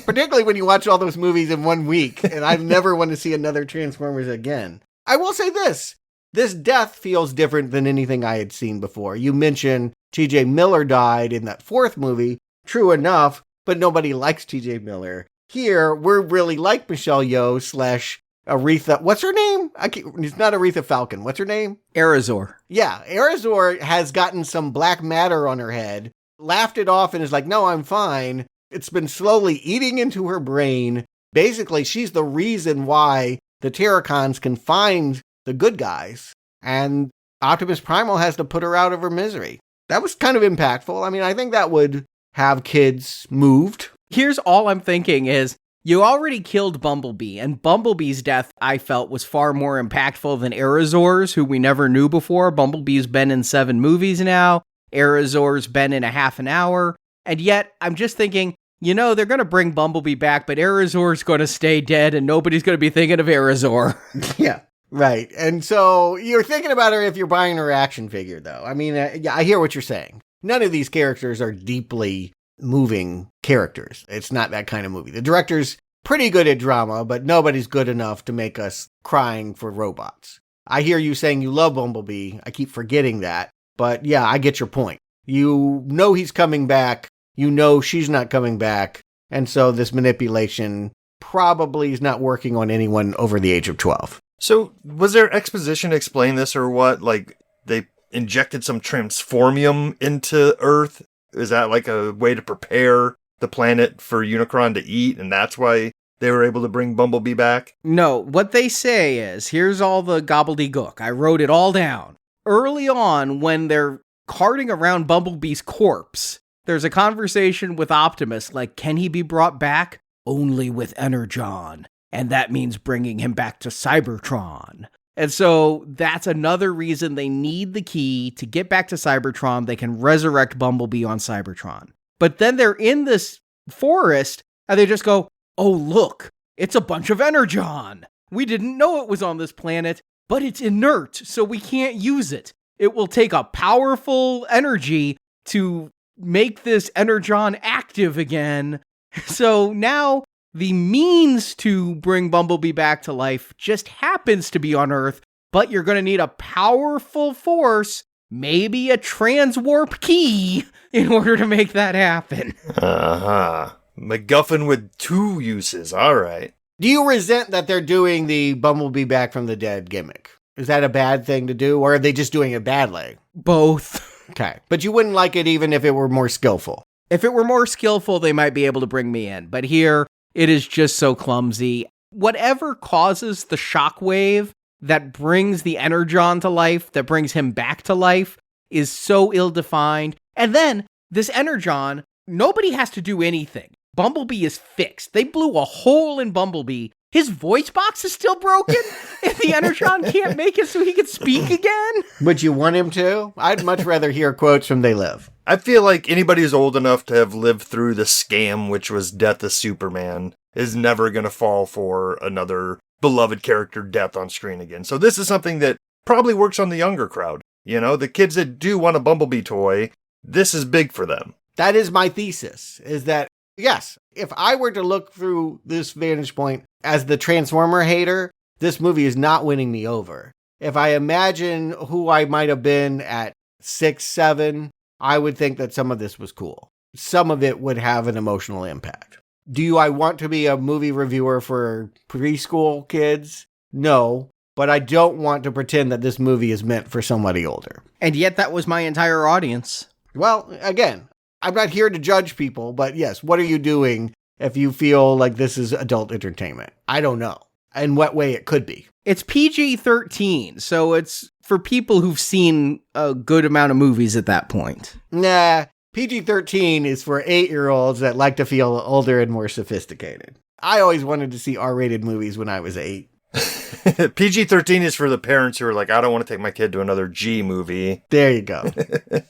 particularly when you watch all those movies in 1 week, and I never want to see another Transformers again. I will say this. This death feels different than anything I had seen before. You mentioned T.J. Miller died in that fourth movie. True enough, but nobody likes T.J. Miller. Here, we're really like Michelle Yeoh / Aretha. What's her name? It's not Aretha Falcon. What's her name?
Arizor.
Yeah, Arizor has gotten some black matter on her head, laughed it off and is like, no, I'm fine. It's been slowly eating into her brain. Basically, she's the reason why the Terracons can find the good guys, and Optimus Primal has to put her out of her misery. That was kind of impactful. I mean, I think that would have kids moved.
Here's all I'm thinking is, you already killed Bumblebee, and Bumblebee's death, I felt, was far more impactful than Arizor's, who we never knew before. Bumblebee's been in 7 movies now. Arizor's been in a half an hour. And yet, I'm just thinking, they're going to bring Bumblebee back, but Arizor's going to stay dead, and nobody's going to be thinking of Arizor.
Yeah. Right. And so you're thinking about her if you're buying her action figure, though. I mean, yeah, I hear what you're saying. None of these characters are deeply moving characters. It's not that kind of movie. The director's pretty good at drama, but nobody's good enough to make us crying for robots. I hear you saying you love Bumblebee. I keep forgetting that. But yeah, I get your point. You know he's coming back. You know she's not coming back. And so this manipulation probably is not working on anyone over the age of 12.
So, was there exposition to explain this or what? Like, they injected some transformium into Earth? Is that like a way to prepare the planet for Unicron to eat, and that's why they were able to bring Bumblebee back?
No, what they say is, here's all the gobbledygook. I wrote it all down. Early on, when they're carting around Bumblebee's corpse, there's a conversation with Optimus, like, can he be brought back? Only with Energon. And that means bringing him back to Cybertron. And so that's another reason they need the key to get back to Cybertron. They can resurrect Bumblebee on Cybertron. But then they're in this forest and they just go, oh, look, it's a bunch of Energon. We didn't know it was on this planet, but it's inert, so we can't use it. It will take a powerful energy to make this Energon active again. So now the means to bring Bumblebee back to life just happens to be on Earth, but you're going to need a powerful force, maybe a transwarp key, in order to make that happen.
Uh-huh. MacGuffin with 2 uses, all right.
Do you resent that they're doing the Bumblebee back from the dead gimmick? Is that a bad thing to do, or are they just doing it badly?
Both.
Okay, but you wouldn't like it even if it were more skillful?
If it were more skillful, they might be able to bring me in, but here, It is just so clumsy. Whatever causes the shockwave that brings the Energon to life, that brings him back to life, is so ill-defined. And then, this Energon, nobody has to do anything. Bumblebee is fixed. They blew a hole in Bumblebee. His voice box is still broken, and the Energon can't make it so he can speak again?
Would you want him to? I'd much rather hear quotes from They Live.
I feel like anybody who's old enough to have lived through the scam, which was Death of Superman, is never going to fall for another beloved character death on screen again. So this is something that probably works on the younger crowd. You know, the kids that do want a Bumblebee toy, this is big for them.
That is my thesis, is that, yes, if I were to look through this vantage point as the Transformer hater, this movie is not winning me over. If I imagine who I might have been at 6, 7, I would think that some of this was cool. Some of it would have an emotional impact. Do I want to be a movie reviewer for preschool kids? No, but I don't want to pretend that this movie is meant for somebody older.
And yet that was my entire audience.
Well, again, I'm not here to judge people, but yes, what are you doing if you feel like this is adult entertainment? I don't know. In what way it could be.
It's PG-13, so it's for people who've seen a good amount of movies at that point.
Nah, PG-13 is for 8-year-olds that like to feel older and more sophisticated. I always wanted to see R-rated movies when I was 8.
PG-13 is for the parents who are like, I don't want to take my kid to another G movie.
There you go.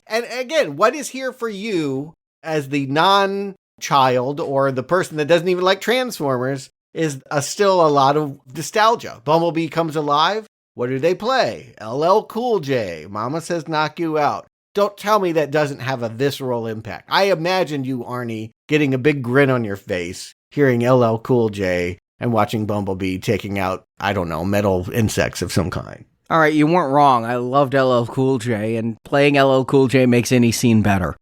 And again, what is here for you as the non-child or the person that doesn't even like Transformers is still a lot of nostalgia. Bumblebee comes alive. What do they play? LL Cool J. Mama Says Knock You Out. Don't tell me that doesn't have a visceral impact. I imagined you, Arnie, getting a big grin on your face, hearing LL Cool J and watching Bumblebee taking out, I don't know, metal insects of some kind.
All right, you weren't wrong. I loved LL Cool J, and playing LL Cool J makes any scene better.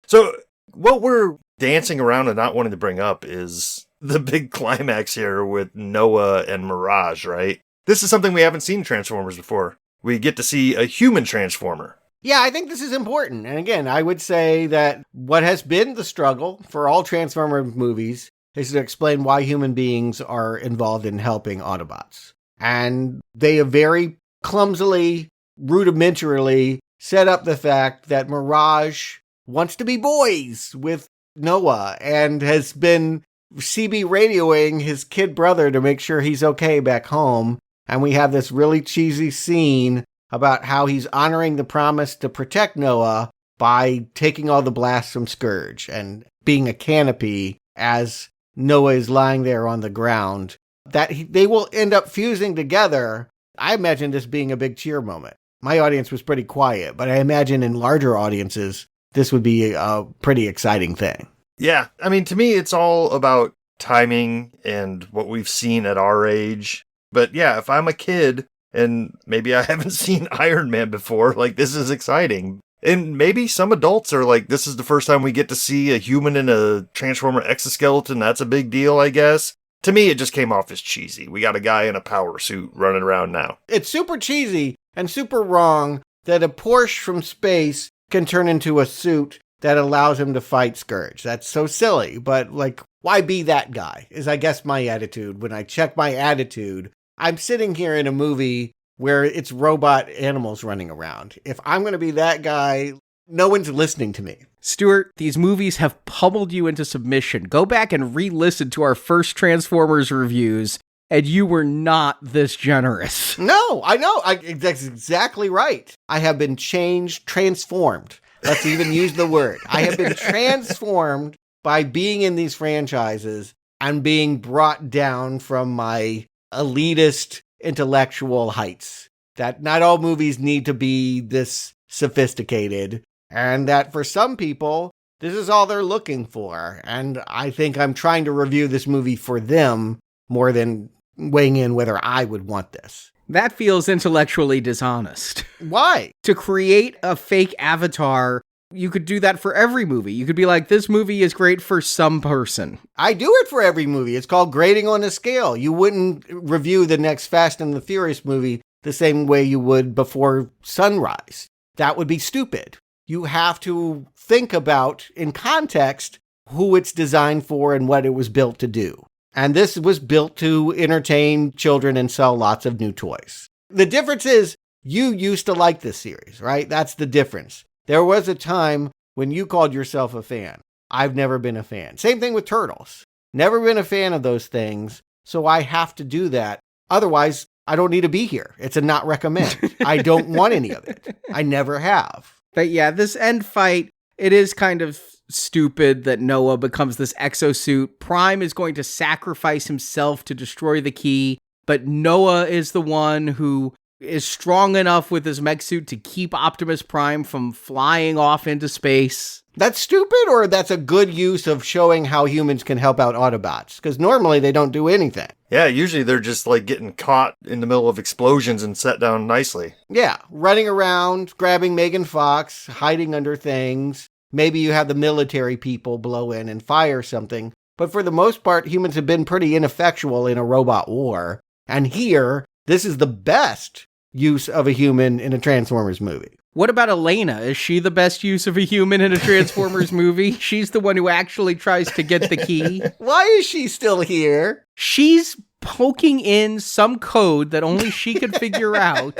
So, what we're dancing around and not wanting to bring up is the big climax here with Noah and Mirage, right? This is something we haven't seen in Transformers before. We get to see a human Transformer.
Yeah, I think this is important. And again, I would say that what has been the struggle for all Transformer movies is to explain why human beings are involved in helping Autobots. And they have very clumsily, rudimentarily set up the fact that Mirage wants to be boys with Noah and has been CB radioing his kid brother to make sure he's okay back home. And we have this really cheesy scene about how he's honoring the promise to protect Noah by taking all the blasts from Scourge and being a canopy as Noah is lying there on the ground. That they will end up fusing together. I imagine this being a big cheer moment. My audience was pretty quiet, but I imagine in larger audiences, this would be a pretty exciting thing.
Yeah, I mean, to me, it's all about timing and what we've seen at our age. But yeah, if I'm a kid and maybe I haven't seen Iron Man before, like, this is exciting. And maybe some adults are like, this is the first time we get to see a human in a Transformer exoskeleton. That's a big deal, I guess. To me, it just came off as cheesy. We got a guy in a power suit running around now.
It's super cheesy and super wrong that a Porsche from space can turn into a suit that allows him to fight Scourge. That's so silly, but like, why be that guy is, I guess, my attitude. When I check my attitude, I'm sitting here in a movie where it's robot animals running around. If I'm going to be that guy, no one's listening to me.
Stuart, these movies have pummeled you into submission. Go back and re-listen to our first Transformers reviews, and you were not this generous.
No, I know. That's exactly right. I have been transformed. Let's even use the word. I have been transformed by being in these franchises and being brought down from my elitist intellectual heights. That not all movies need to be this sophisticated, and that for some people, this is all they're looking for. And I think I'm trying to review this movie for them more than weighing in whether I would want this.
That feels intellectually dishonest.
Why?
To create a fake avatar, you could do that for every movie. You could be like, this movie is great for some person.
I do it for every movie. It's called grading on a scale. You wouldn't review the next Fast and the Furious movie the same way you would before Sunrise. That would be stupid. You have to think about, in context, who it's designed for and what it was built to do. And this was built to entertain children and sell lots of new toys. The difference is you used to like this series, right? That's the difference. There was a time when you called yourself a fan. I've never been a fan. Same thing with Turtles. Never been a fan of those things, so I have to do that. Otherwise, I don't need to be here. It's a not recommend. I don't want any of it. I never have.
But yeah, this end fight, it is kind of stupid that Noah becomes this exosuit. Prime is going to sacrifice himself to destroy the key, but Noah is the one who is strong enough with his mech suit to keep Optimus Prime from flying off into space.
That's stupid, or that's a good use of showing how humans can help out Autobots? Because normally they don't do anything.
Yeah, usually they're just like getting caught in the middle of explosions and set down nicely.
Yeah, running around, grabbing Megan Fox, hiding under things. Maybe you have the military people blow in and fire something. But for the most part, humans have been pretty ineffectual in a robot war. And here, this is the best use of a human in a Transformers movie.
What about Elena? Is she the best use of a human in a Transformers movie? She's the one who actually tries to get the key.
Why is she still here?
She's poking in some code that only she could figure out.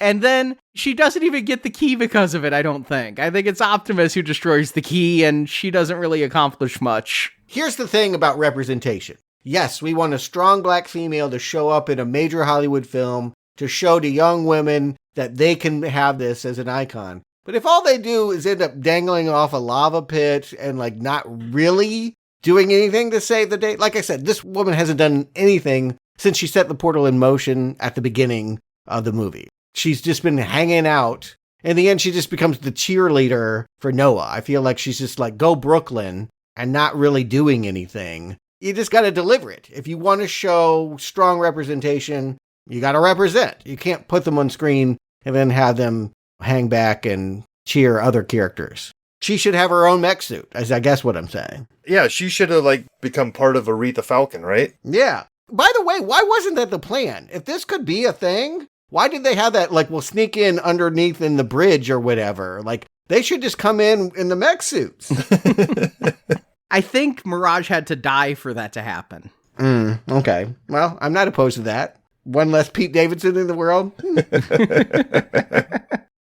And then she doesn't even get the key because of it, I don't think. I think it's Optimus who destroys the key, and she doesn't really accomplish much.
Here's the thing about representation. Yes, we want a strong black female to show up in a major Hollywood film to show to young women that they can have this as an icon. But if all they do is end up dangling off a lava pit and like not really doing anything to save the day, like I said, this woman hasn't done anything since she set the portal in motion at the beginning of the movie. She's just been hanging out. In the end, she just becomes the cheerleader for Noah. I feel like she's just like, go Brooklyn, and not really doing anything. You just got to deliver it. If you want to show strong representation, you got to represent. You can't put them on screen and then have them hang back and cheer other characters. She should have her own mech suit, is I guess what I'm saying.
Yeah, she should have like become part of Aretha Falcon, right?
Yeah. By the way, why wasn't that the plan? If this could be a thing, why did they have that, like, we'll sneak in underneath in the bridge or whatever? Like, they should just come in the mech suits.
I think Mirage had to die for that to happen.
Okay. Well, I'm not opposed to that. One less Pete Davidson in the world.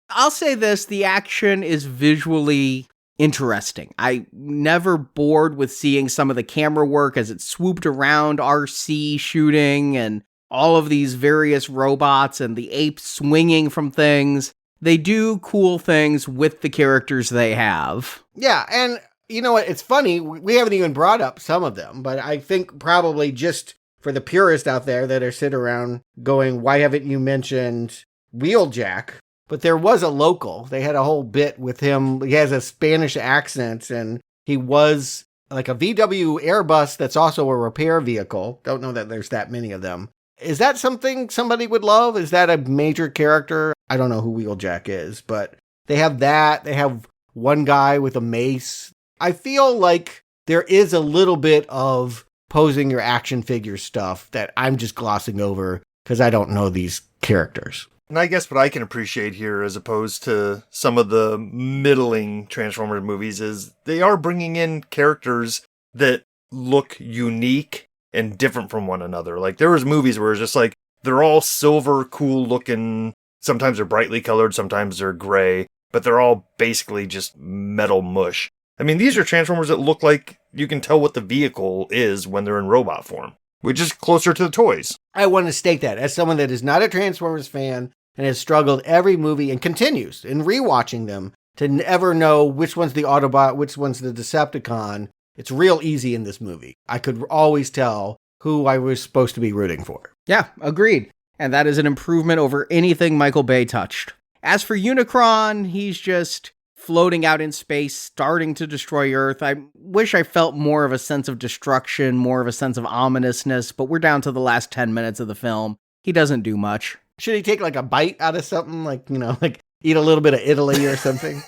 I'll say this, the action is visually interesting. I never bored with seeing some of the camera work as it swooped around RC shooting and all of these various robots and the apes swinging from things. They do cool things with the characters they have.
Yeah, and you know what? It's funny. We haven't even brought up some of them, but I think probably just for the purists out there that are sitting around going, why haven't you mentioned Wheeljack? But there was a local. They had a whole bit with him. He has a Spanish accent, and he was like a VW Airbus that's also a repair vehicle. Don't know that there's that many of them. Is that something somebody would love? Is that a major character? I don't know who Wheeljack is, but they have that. They have one guy with a mace. I feel like there is a little bit of posing your action figure stuff that I'm just glossing over because I don't know these characters.
And I guess what I can appreciate here, as opposed to some of the middling Transformers movies, is they are bringing in characters that look unique and different from one another. Like, there was movies where it's just like, they're all silver, cool looking. Sometimes they're brightly colored, sometimes they're gray, but they're all basically just metal mush. I mean, these are Transformers that look like you can tell what the vehicle is when they're in robot form, which is closer to the toys.
I want to state that as someone that is not a Transformers fan and has struggled every movie and continues in rewatching them to never know which one's the Autobot, which one's the Decepticon. It's real easy in this movie. I could always tell who I was supposed to be rooting for.
Yeah, agreed. And that is an improvement over anything Michael Bay touched. As for Unicron, he's just floating out in space, starting to destroy Earth. I wish I felt more of a sense of destruction, more of a sense of ominousness, but we're down to the last 10 minutes of the film. He doesn't do much.
Should he take like a bite out of something? Like, you know, like eat a little bit of Italy or something?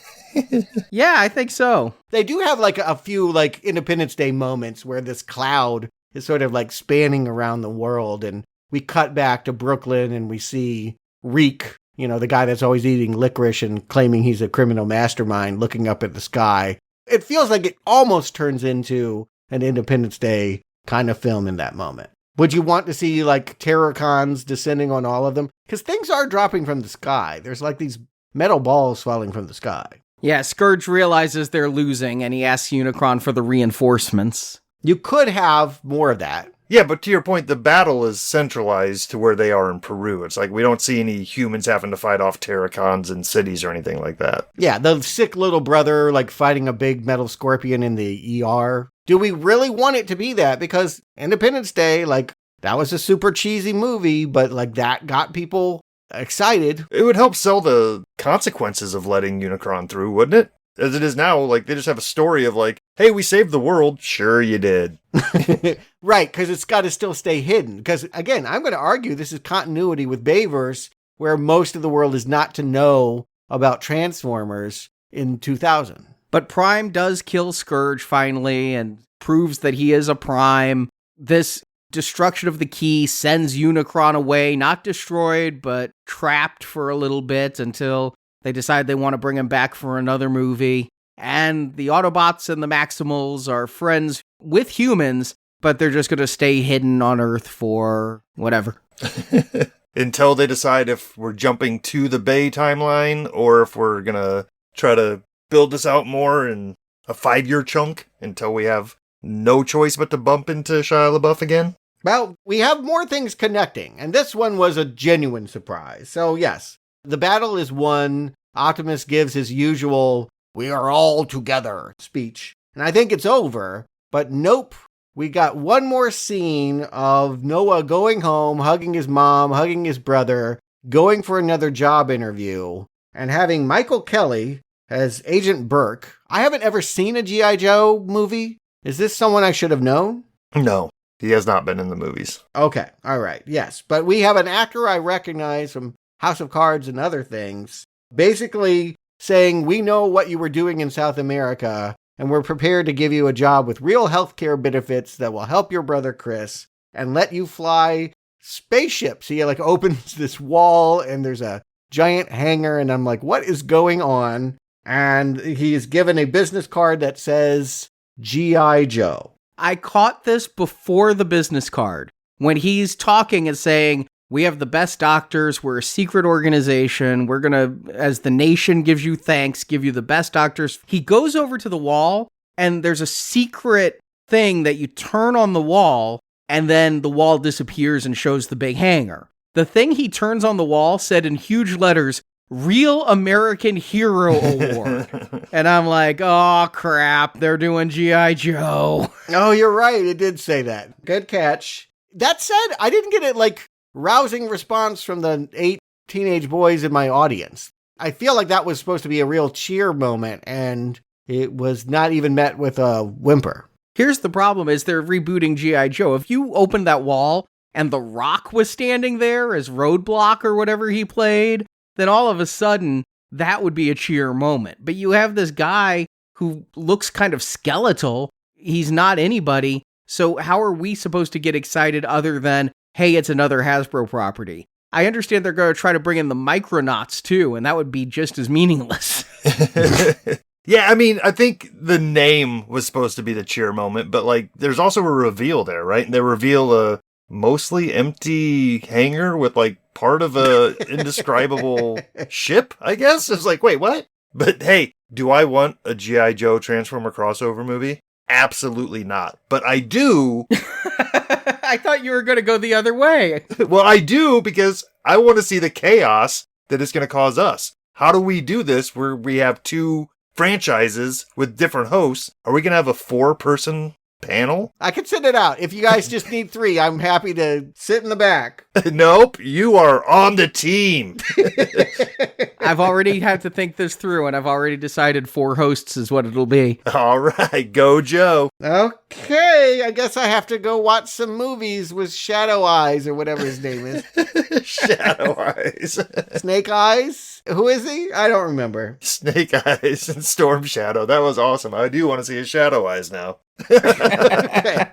Yeah, I think so.
They do have like a few like Independence Day moments where this cloud is sort of like spanning around the world, and we cut back to Brooklyn and we see Reek, you know, the guy that's always eating licorice and claiming he's a criminal mastermind, looking up at the sky. It feels like it almost turns into an Independence Day kind of film in that moment. Would you want to see like Terracons descending on all of them? Because things are dropping from the sky. There's like these metal balls falling from the sky.
Yeah, Scourge realizes they're losing and he asks Unicron for the reinforcements.
You could have more of that.
Yeah, but to your point, the battle is centralized to where they are in Peru. It's like we don't see any humans having to fight off Terracons in cities or anything like that.
Yeah, the sick little brother like fighting a big metal scorpion in the ER. Do we really want it to be that? Because Independence Day, like, that was a super cheesy movie, but like that got people excited.
It would help sell the consequences of letting Unicron through, wouldn't it? As it is now, like, they just have a story of like, hey, we saved the world. Sure you did.
Right, because it's got to still stay hidden. Because, again, I'm going to argue this is continuity with Bayverse, where most of the world is not to know about Transformers in 2000.
But Prime does kill Scourge finally and proves that he is a Prime. This destruction of the key sends Unicron away, not destroyed, but trapped for a little bit until they decide they want to bring him back for another movie. And the Autobots and the Maximals are friends with humans, but they're just going to stay hidden on Earth for whatever.
Until they decide if we're jumping to the Bay timeline or if we're going to try to build this out more in a 5-year chunk until we have no choice but to bump into Shia LaBeouf again.
Well, we have more things connecting, and this one was a genuine surprise. So yes, the battle is won. Optimus gives his usual, "We are all together" speech. And I think it's over, but nope. We got one more scene of Noah going home, hugging his mom, hugging his brother, going for another job interview, and having Michael Kelly as Agent Burke. I haven't ever seen a G.I. Joe movie. Is this someone I should have known?
No, he has not been in the movies.
Okay, all right, yes. But we have an actor I recognize from House of Cards and other things, basically saying, we know what you were doing in South America, and we're prepared to give you a job with real healthcare benefits that will help your brother Chris and let you fly spaceships. He like opens this wall and there's a giant hangar, and I'm like, what is going on? And he is given a business card that says G.I. Joe.
I caught this before the business card when he's talking and saying, we have the best doctors. We're a secret organization. We're going to, as the nation gives you thanks, give you the best doctors. He goes over to the wall and there's a secret thing that you turn on the wall and then the wall disappears and shows the big hangar. The thing he turns on the wall said in huge letters, Real American Hero Award. And I'm like, oh crap, they're doing G.I. Joe.
Oh, you're right. It did say that. Good catch. That said, I didn't get it like rousing response from the 8 teenage boys in my audience. I feel like that was supposed to be a real cheer moment, and it was not even met with a whimper.
Here's the problem is they're rebooting G.I. Joe. If you opened that wall and The Rock was standing there as Roadblock or whatever he played, then all of a sudden that would be a cheer moment. But you have this guy who looks kind of skeletal. He's not anybody. So how are we supposed to get excited other than, hey, it's another Hasbro property? I understand they're going to try to bring in the Micronauts too, and that would be just as meaningless.
Yeah, I mean, I think the name was supposed to be the cheer moment, but like, there's also a reveal there, right? They reveal a mostly empty hangar with like part of a indescribable ship, I guess. It's like, wait, what? But hey, do I want a G.I. Joe Transformer crossover movie? Absolutely not. But I do.
I thought you were going to go the other way.
Well, I do because I want to see the chaos that it's going to cause us. How do we do this where we have 2 franchises with different hosts? Are we going to have a 4-person panel?
I can send it out. If you guys just need 3, I'm happy to sit in the back.
Nope, you are on the team.
I've already had to think this through, and I've already decided 4 hosts is what it'll be.
All right, go Joe.
Okay, I guess I have to go watch some movies with Shadow Eyes or whatever his name is.
Shadow Eyes.
Snake Eyes? Who is he? I don't remember.
Snake Eyes and Storm Shadow. That was awesome. I do want to see his Shadow Eyes now.
Okay.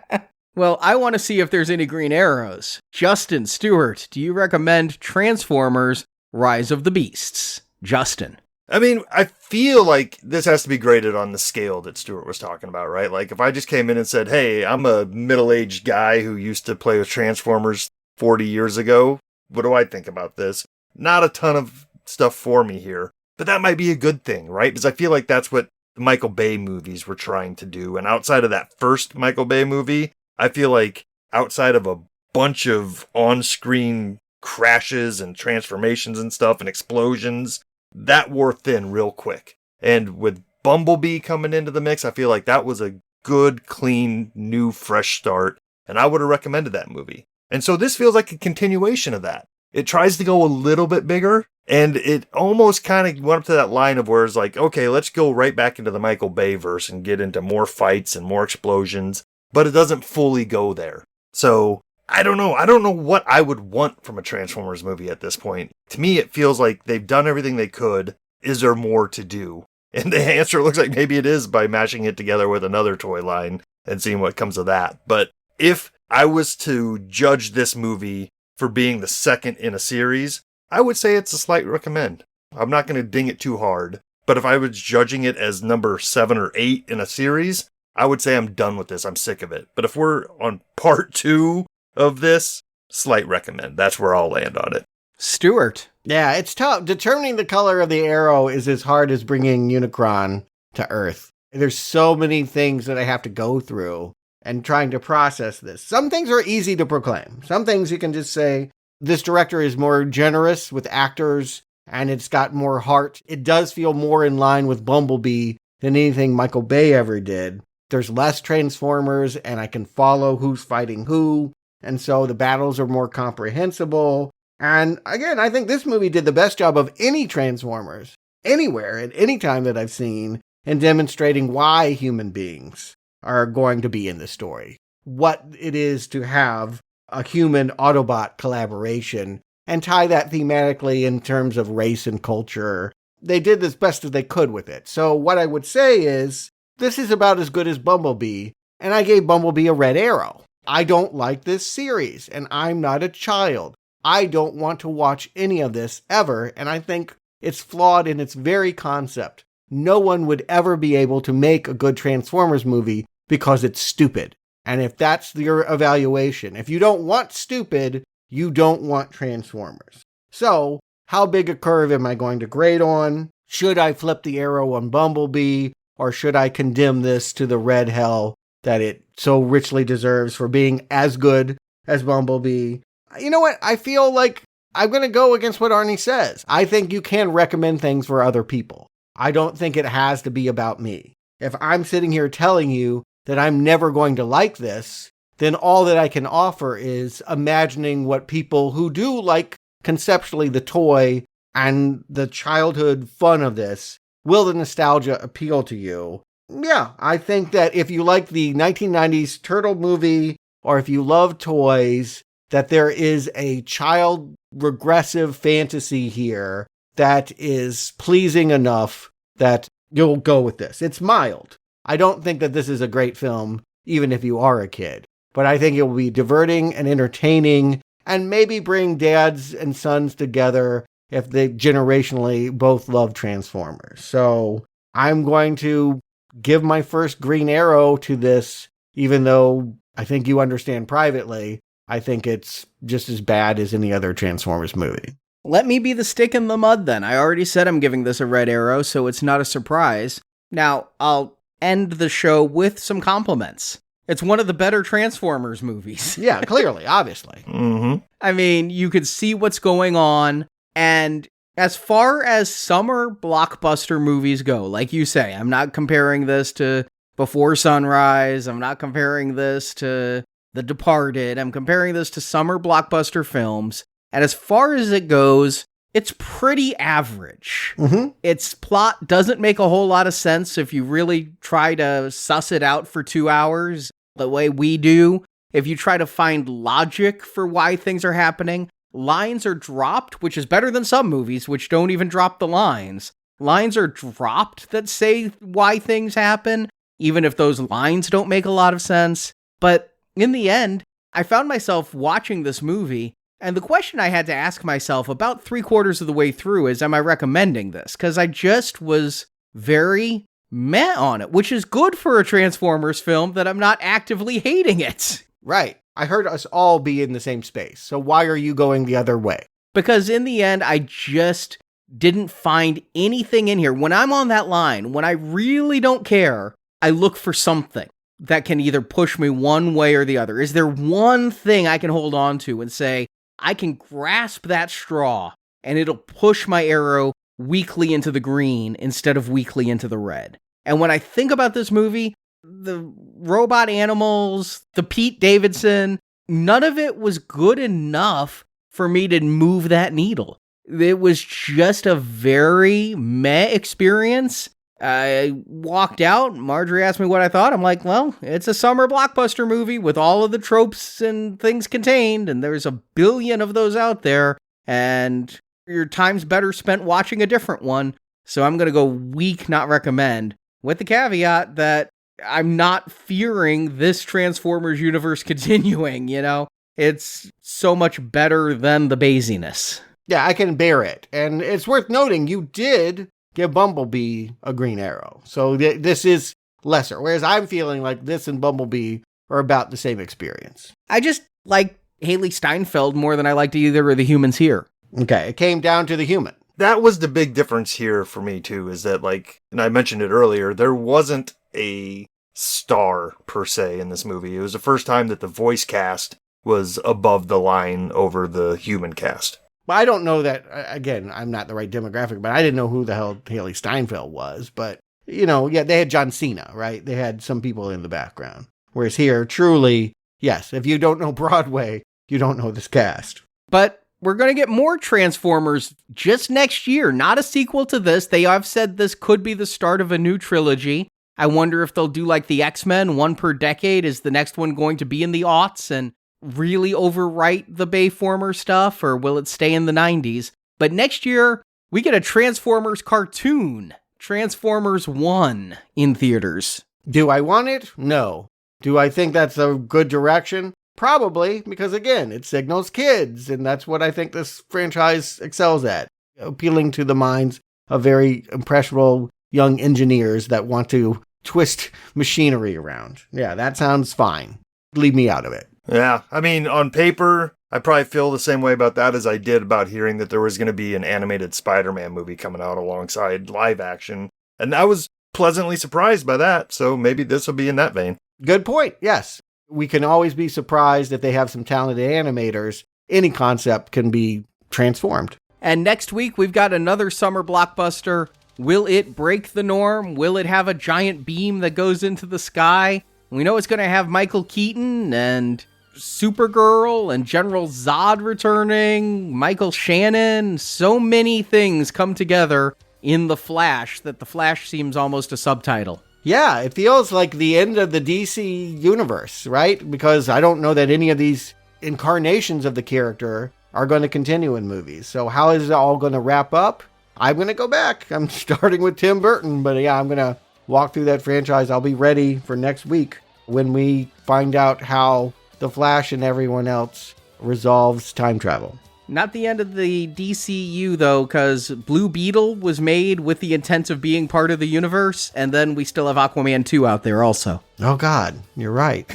Well, I want to see if there's any green arrows. Justin, Stuart, do you recommend Transformers Rise of the Beasts? Justin.
I mean, I feel like this has to be graded on the scale that Stuart was talking about, right? Like, if I just came in and said, hey, I'm a middle-aged guy who used to play with Transformers 40 years ago, what do I think about this? Not a ton of stuff for me here, but that might be a good thing, right? Because I feel like that's what the Michael Bay movies were trying to do. And outside of that first Michael Bay movie, I feel like outside of a bunch of on-screen crashes and transformations and stuff and explosions, that wore thin real quick. And with Bumblebee coming into the mix, I feel like that was a good, clean, new, fresh start. And I would have recommended that movie. And so this feels like a continuation of that. It tries to go a little bit bigger, and it almost kind of went up to that line of where it's like, okay, let's go right back into the Michael Bay verse and get into more fights and more explosions, but it doesn't fully go there. So I don't know. I don't know what I would want from a Transformers movie at this point. To me, it feels like they've done everything they could. Is there more to do? And the answer looks like maybe it is by mashing it together with another toy line and seeing what comes of that. But if I was to judge this movie for being the second in a series, I would say it's a slight recommend. I'm not going to ding it too hard, but if I was judging it as number 7 or 8 in a series, I would say I'm done with this. I'm sick of it. But if we're on part 2 of this, slight recommend. That's where I'll land on it.
Stuart.
Yeah, it's tough. Determining the color of the arrow is as hard as bringing Unicron to Earth. There's so many things that I have to go through and trying to process this. Some things are easy to proclaim. Some things you can just say, this director is more generous with actors and it's got more heart. It does feel more in line with Bumblebee than anything Michael Bay ever did. There's less Transformers and I can follow who's fighting who. And so the battles are more comprehensible. And again, I think this movie did the best job of any Transformers anywhere at any time that I've seen in demonstrating why human beings are going to be in the story. What it is to have a human Autobot collaboration and tie that thematically in terms of race and culture. They did as best as they could with it. So what I would say is, this is about as good as Bumblebee, and I gave Bumblebee a red arrow. I don't like this series, and I'm not a child. I don't want to watch any of this ever, and I think it's flawed in its very concept. No one would ever be able to make a good Transformers movie because it's stupid. And if that's your evaluation, if you don't want stupid, you don't want Transformers. So, how big a curve am I going to grade on? Should I flip the arrow on Bumblebee, or should I condemn this to the red hell that it so richly deserves for being as good as Bumblebee? You know what? I feel like I'm going to go against what Arnie says. I think you can recommend things for other people. I don't think it has to be about me. If I'm sitting here telling you that I'm never going to like this, then all that I can offer is imagining what people who do like conceptually the toy and the childhood fun of this, will the nostalgia appeal to you? Yeah, I think that if you like the 1990s Turtle movie, or if you love toys, that there is a child regressive fantasy here that is pleasing enough that you'll go with this. It's mild. I don't think that this is a great film, even if you are a kid. But I think it will be diverting and entertaining and maybe bring dads and sons together if they generationally both love Transformers. So I'm going to give my first green arrow to this, even though I think you understand privately, I think it's just as bad as any other Transformers movie.
Let me be the stick in the mud then. I already said I'm giving this a red arrow, so it's not a surprise. Now, I'll end the show with some compliments. It's one of the better Transformers movies.
Yeah, clearly, obviously.
Mm-hmm.
I mean, you could see what's going on, and as far as summer blockbuster movies go, like you say, I'm not comparing this to Before Sunrise, I'm not comparing this to The Departed, I'm comparing this to summer blockbuster films, and as far as it goes, it's pretty average.
Mm-hmm.
Its plot doesn't make a whole lot of sense if you really try to suss it out for 2 hours, the way we do. If you try to find logic for why things are happening, lines are dropped, which is better than some movies, which don't even drop the lines. Lines are dropped that say why things happen, even if those lines don't make a lot of sense. But in the end, I found myself watching this movie And the question I had to ask myself about 3/4 of the way through is, am I recommending this? Because I just was very meh on it, which is good for a Transformers film that I'm not actively hating it.
Right. I heard us all be in the same space. So why are you going the other way?
Because in the end, I just didn't find anything in here. When I'm on that line, when I really don't care, I look for something that can either push me one way or the other. Is there one thing I can hold on to and say, I can grasp that straw and it'll push my arrow weakly into the green instead of weakly into the red? And when I think about this movie, the robot animals, the Pete Davidson, none of it was good enough for me to move that needle. It was just a very meh experience. I walked out. Marjorie asked me what I thought. I'm like, well, it's a summer blockbuster movie with all of the tropes and things contained, and there's a billion of those out there, and your time's better spent watching a different one. So I'm going to go weak, not recommend, with the caveat that I'm not fearing this Transformers universe continuing, you know? It's so much better than the basiness.
Yeah, I can bear it. And it's worth noting, you did give Bumblebee a green arrow. So this is lesser. Whereas I'm feeling like this and Bumblebee are about the same experience.
I just like Haley Steinfeld more than I liked either of the humans here.
Okay, it came down to the human.
That was the big difference here for me, too, is that, like, and I mentioned it earlier, there wasn't a star, per se, in this movie. It was the first time that the voice cast was above the line over the human cast.
Well, I don't know that, again, I'm not the right demographic, but I didn't know who the hell Haley Steinfeld was. But, you know, yeah, they had John Cena, right? They had some people in the background. Whereas here, truly, yes, if you don't know Broadway, you don't know this cast.
But we're going to get more Transformers just next year, not a sequel to this. They have said this could be the start of a new trilogy. I wonder if they'll do like the X-Men, one per decade. Is the next one going to be in the aughts and really overwrite the Bayformer stuff, or will it stay in the 90s? But next year, we get a Transformers cartoon, Transformers 1, in theaters.
Do I want it? No. Do I think that's a good direction? Probably, because again, it signals kids, and that's what I think this franchise excels at, appealing to the minds of very impressionable young engineers that want to twist machinery around. Yeah, that sounds fine. Leave me out of it.
Yeah, I mean, on paper, I probably feel the same way about that as I did about hearing that there was going to be an animated Spider-Man movie coming out alongside live action, and I was pleasantly surprised by that, so maybe this will be in that vein.
Good point, yes. We can always be surprised if they have some talented animators. Any concept can be transformed.
And next week, we've got another summer blockbuster. Will it break the norm? Will it have a giant beam that goes into the sky? We know it's going to have Michael Keaton and Supergirl and General Zod returning, Michael Shannon. So many things come together in The Flash that The Flash seems almost a subtitle.
Yeah, it feels like the end of the DC universe, right? Because I don't know that any of these incarnations of the character are going to continue in movies. So how is it all going to wrap up? I'm going to go back. I'm starting with Tim Burton, but yeah, I'm going to walk through that franchise. I'll be ready for next week when we find out how The Flash and everyone else resolves time travel.
Not the end of the DCU, though, because Blue Beetle was made with the intent of being part of the universe, and then we still have Aquaman 2 out there also.
Oh, God, you're right.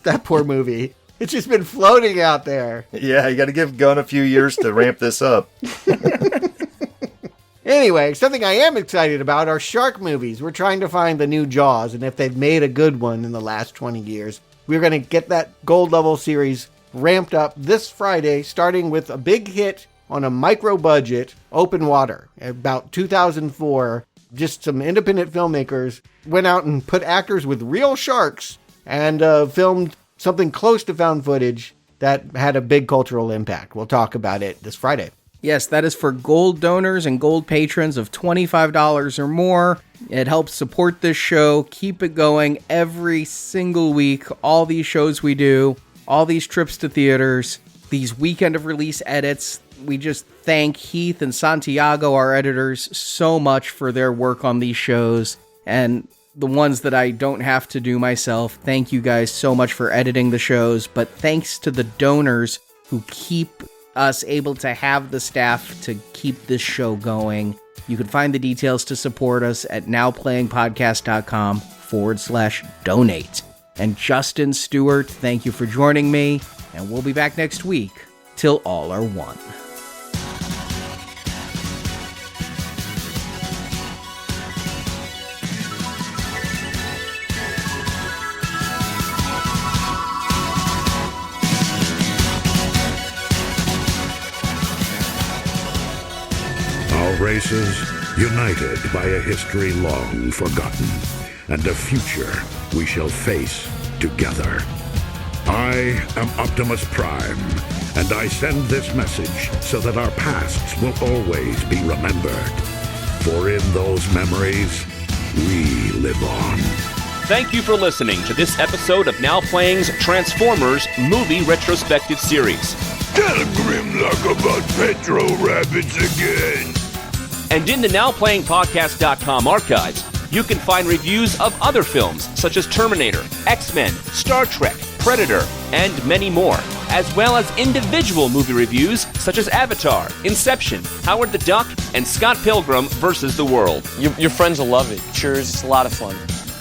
That poor movie. It's just been floating out there.
Yeah, you got to give Gunn a few years to ramp this up.
Anyway, something I am excited about are shark movies. We're trying to find the new Jaws, and if they've made a good one in the last 20 years, we're going to get that gold level series ramped up this Friday, starting with a big hit on a micro budget, Open Water. About 2004, just some independent filmmakers went out and put actors with real sharks and filmed something close to found footage that had a big cultural impact. We'll talk about it this Friday.
Yes, that is for gold donors and gold patrons of $25 or more. It helps support this show, keep it going every single week. All these shows we do, all these trips to theaters, these weekend of release edits. We just thank Heath and Santiago, our editors, so much for their work on these shows. And the ones that I don't have to do myself, thank you guys so much for editing the shows. But thanks to the donors who keep us able to have the staff to keep this show going. You can find the details to support us at nowplayingpodcast.com/donate. And Justin, Stuart, thank you for joining me, and we'll be back next week till all are one.
Races united by a history long forgotten and a future we shall face together. I am Optimus Prime, and I send this message so that our pasts will always be remembered. For in those memories, we live on.
Thank you for listening to this episode of Now Playing's Transformers Movie Retrospective Series.
Tell Grimlock about Petro Rabbits again.
And in the NowPlayingPodcast.com archives, you can find reviews of other films such as Terminator, X-Men, Star Trek, Predator, and many more, as well as individual movie reviews such as Avatar, Inception, Howard the Duck, and Scott Pilgrim vs. the World.
Your friends will love it. Sure, it's a lot of fun.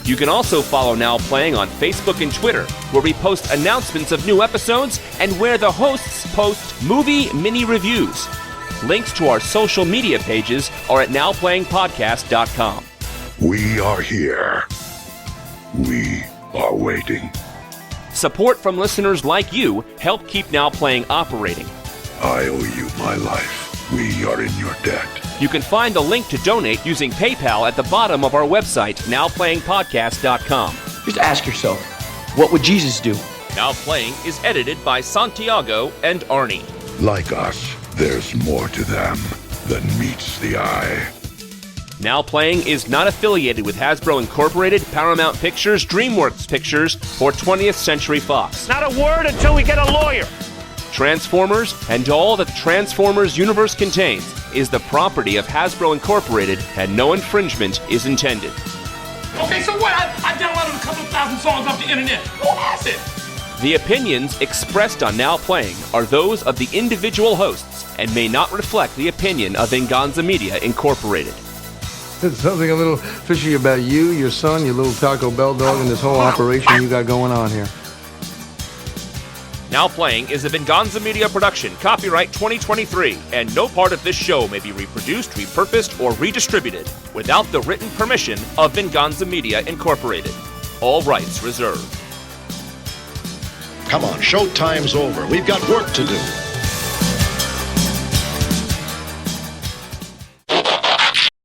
You can also follow Now Playing on Facebook and Twitter, where we post announcements of new episodes and where the hosts post movie mini reviews. Links to our social media pages are at nowplayingpodcast.com.
We are here. We are waiting.
Support from listeners like you help keep Now Playing operating.
I owe you my life. We are in your debt.
You can find a link to donate using PayPal at the bottom of our website, nowplayingpodcast.com.
Just ask yourself, what would Jesus do?
Now Playing is edited by Santiago and Arnie.
Like us, there's more to them than meets the eye.
Now Playing is not affiliated with Hasbro Incorporated, Paramount Pictures, DreamWorks Pictures, or 20th Century Fox.
Not a word until we get a lawyer.
Transformers and all that the Transformers universe contains is the property of Hasbro Incorporated, and no infringement is intended.
Okay, so what? I downloaded a couple of thousand songs off the internet. Who has it?
The opinions expressed on Now Playing are those of the individual hosts and may not reflect the opinion of Venganza Media Incorporated.
There's something a little fishy about you, your son, your little Taco Bell dog, and this whole operation you got going on here.
Now Playing is a Venganza Media production, copyright 2023, and no part of this show may be reproduced, repurposed, or redistributed without the written permission of Venganza Media Incorporated. All rights reserved.
Come on, showtime's over. We've got work to do.